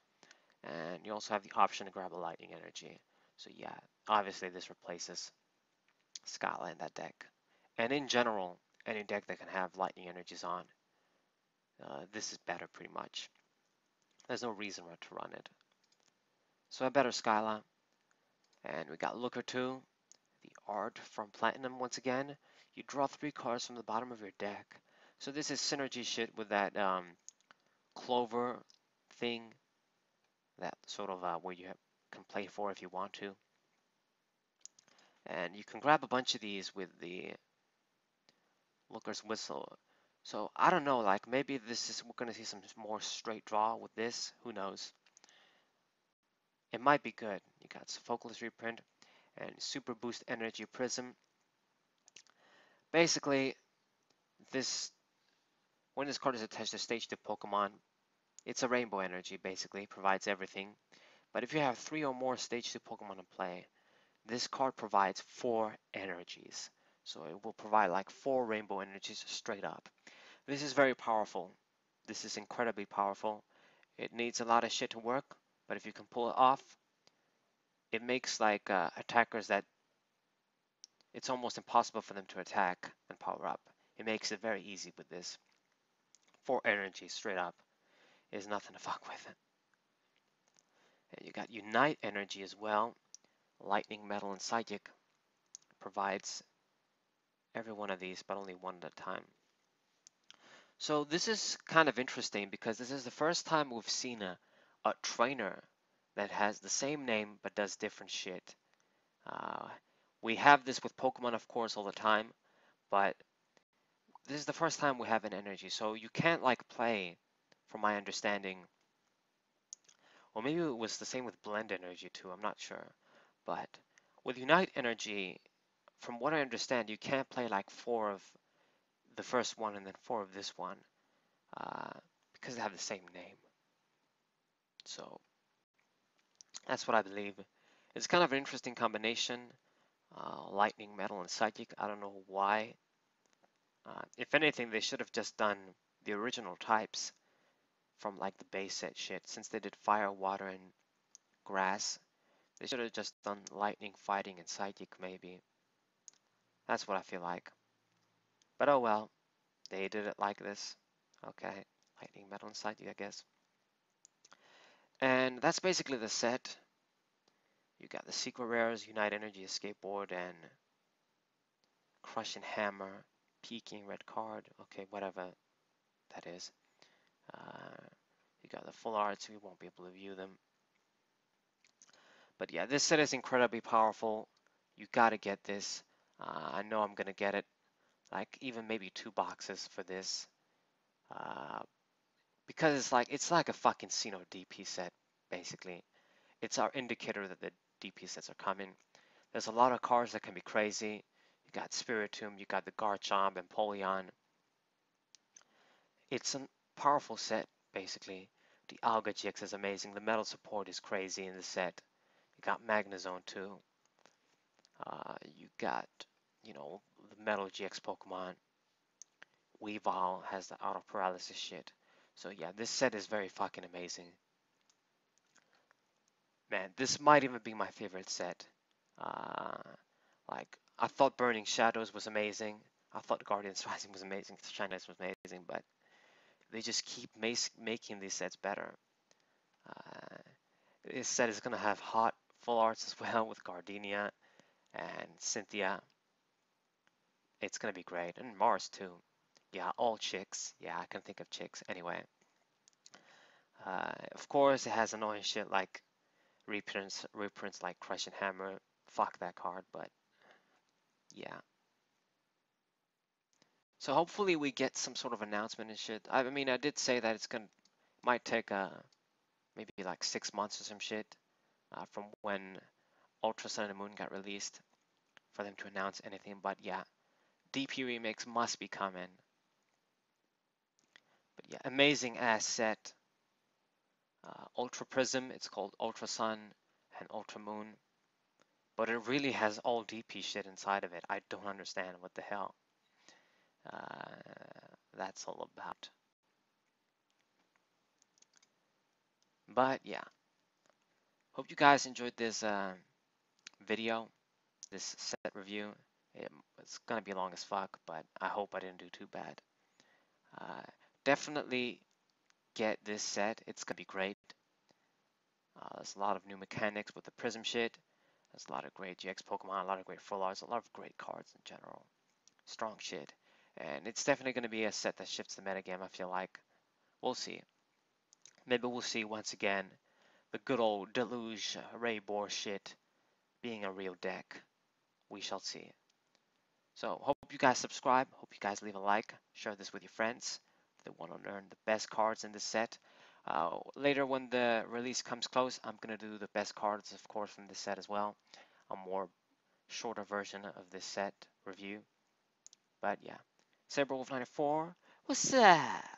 and you also have the option to grab a lightning energy. So yeah, obviously this replaces Skyla in that deck. And in general, any deck that can have lightning energies on, this is better pretty much. There's no reason not to run it. So a better Skyla. And we got Looker 2, the art from Platinum once again. You draw 3 cards from the bottom of your deck. So this is synergy shit with that Clover thing, that sort of where you can play for if you want to. And you can grab a bunch of these with the Looker's Whistle. So I don't know, like maybe this is we're gonna see some more straight draw with this. Who knows? It might be good. You got Focalist Reprint and Super Boost Energy Prism. Basically, this when this card is attached to stage 2 Pokemon, it's a rainbow energy basically, provides everything. But if you have 3 or more stage 2 Pokemon in play, this card provides 4 energies. So it will provide like 4 rainbow energies straight up. This is very powerful. This is incredibly powerful. It needs a lot of shit to work, but if you can pull it off, it makes like attackers that it's almost impossible for them to attack and power up. It makes it very easy with this. 4 energies straight up is nothing to fuck with. And you got Unite energy as well. Lightning, Metal, and Psychic provides every one of these, but only one at a time. So this is kind of interesting because this is the first time we've seen a trainer that has the same name but does different shit. We have this with Pokemon, of course, all the time, but this is the first time we have an energy. So you can't like play, from my understanding, or maybe it was the same with Blend energy too, I'm not sure. But with Unite energy, from what I understand, you can't play like 4 of the first one and then 4 of this one uh, because they have the same name. So that's what I believe. It's kind of an interesting combination. Lightning, Metal, and Psychic. I don't know why. If anything, they should have just done the original types from like the base set shit. Since they did Fire, Water, and Grass, they should have just done Lightning, Fighting, and Psychic maybe. That's what I feel like. But oh well, they did it like this. Okay, Lightning, Metal, and Psychic, I guess. And that's basically the set. You got the Secret Rares, Unite Energy, Escape Board, and Crushing Hammer, Peeking Red Card. Okay, whatever that is. You got the full arts, we won't be able to view them. But yeah, this set is incredibly powerful. You gotta get this. I know I'm gonna get it. Like even maybe 2 boxes for this. Because it's like a fucking Sinnoh DP set, basically. It's our indicator that the DP sets are coming. There's a lot of cards that can be crazy. You got Spiritomb, you got the Garchomp and Polion. It's a powerful set, basically. The Alga GX is amazing. The metal support is crazy in the set. You got Magnezone too. You got, you know, the metal GX Pokemon. Weavile has the auto paralysis shit. So yeah, this set is very fucking amazing. Man, this might even be my favorite set. Like, I thought Burning Shadows was amazing. I thought Guardians Rising was amazing. Shine was amazing, but they just keep making these sets better. This set is going to have hot full arts as well with Gardenia and Cynthia. It's going to be great. And Mars too. Yeah, all chicks. Yeah, I can think of chicks. Anyway. Of course, it has annoying shit like reprints like Crushing Hammer. Fuck that card, but yeah. So hopefully we get some sort of announcement and shit. I mean, I did say that might take maybe like 6 months or some shit from when Ultra Sun and Moon got released for them to announce anything. But yeah, DP remakes must be coming. But yeah, amazing ass set. Ultra Prism, it's called Ultra Sun and Ultra Moon. But it really has all DP shit inside of it. I don't understand what the hell that's all about. But yeah, hope you guys enjoyed this video, this set review. It's gonna be long as fuck, but I hope I didn't do too bad. Definitely get this set. It's gonna be great. There's a lot of new mechanics with the Prism shit. There's a lot of great GX Pokemon, a lot of great full arts, a lot of great cards in general. Strong shit. And it's definitely going to be a set that shifts the metagame, I feel like. We'll see. Maybe we'll see once again the good old Deluge Ray Boar shit being a real deck. we shall see. So hope you guys subscribe, hope you guys leave a like, share this with your friends if they want to learn the best cards in this set. Later when the release comes close, I'm going to do the best cards, of course, from this set as well. A more shorter version of this set review. But yeah, Saberwolf 94, what's up?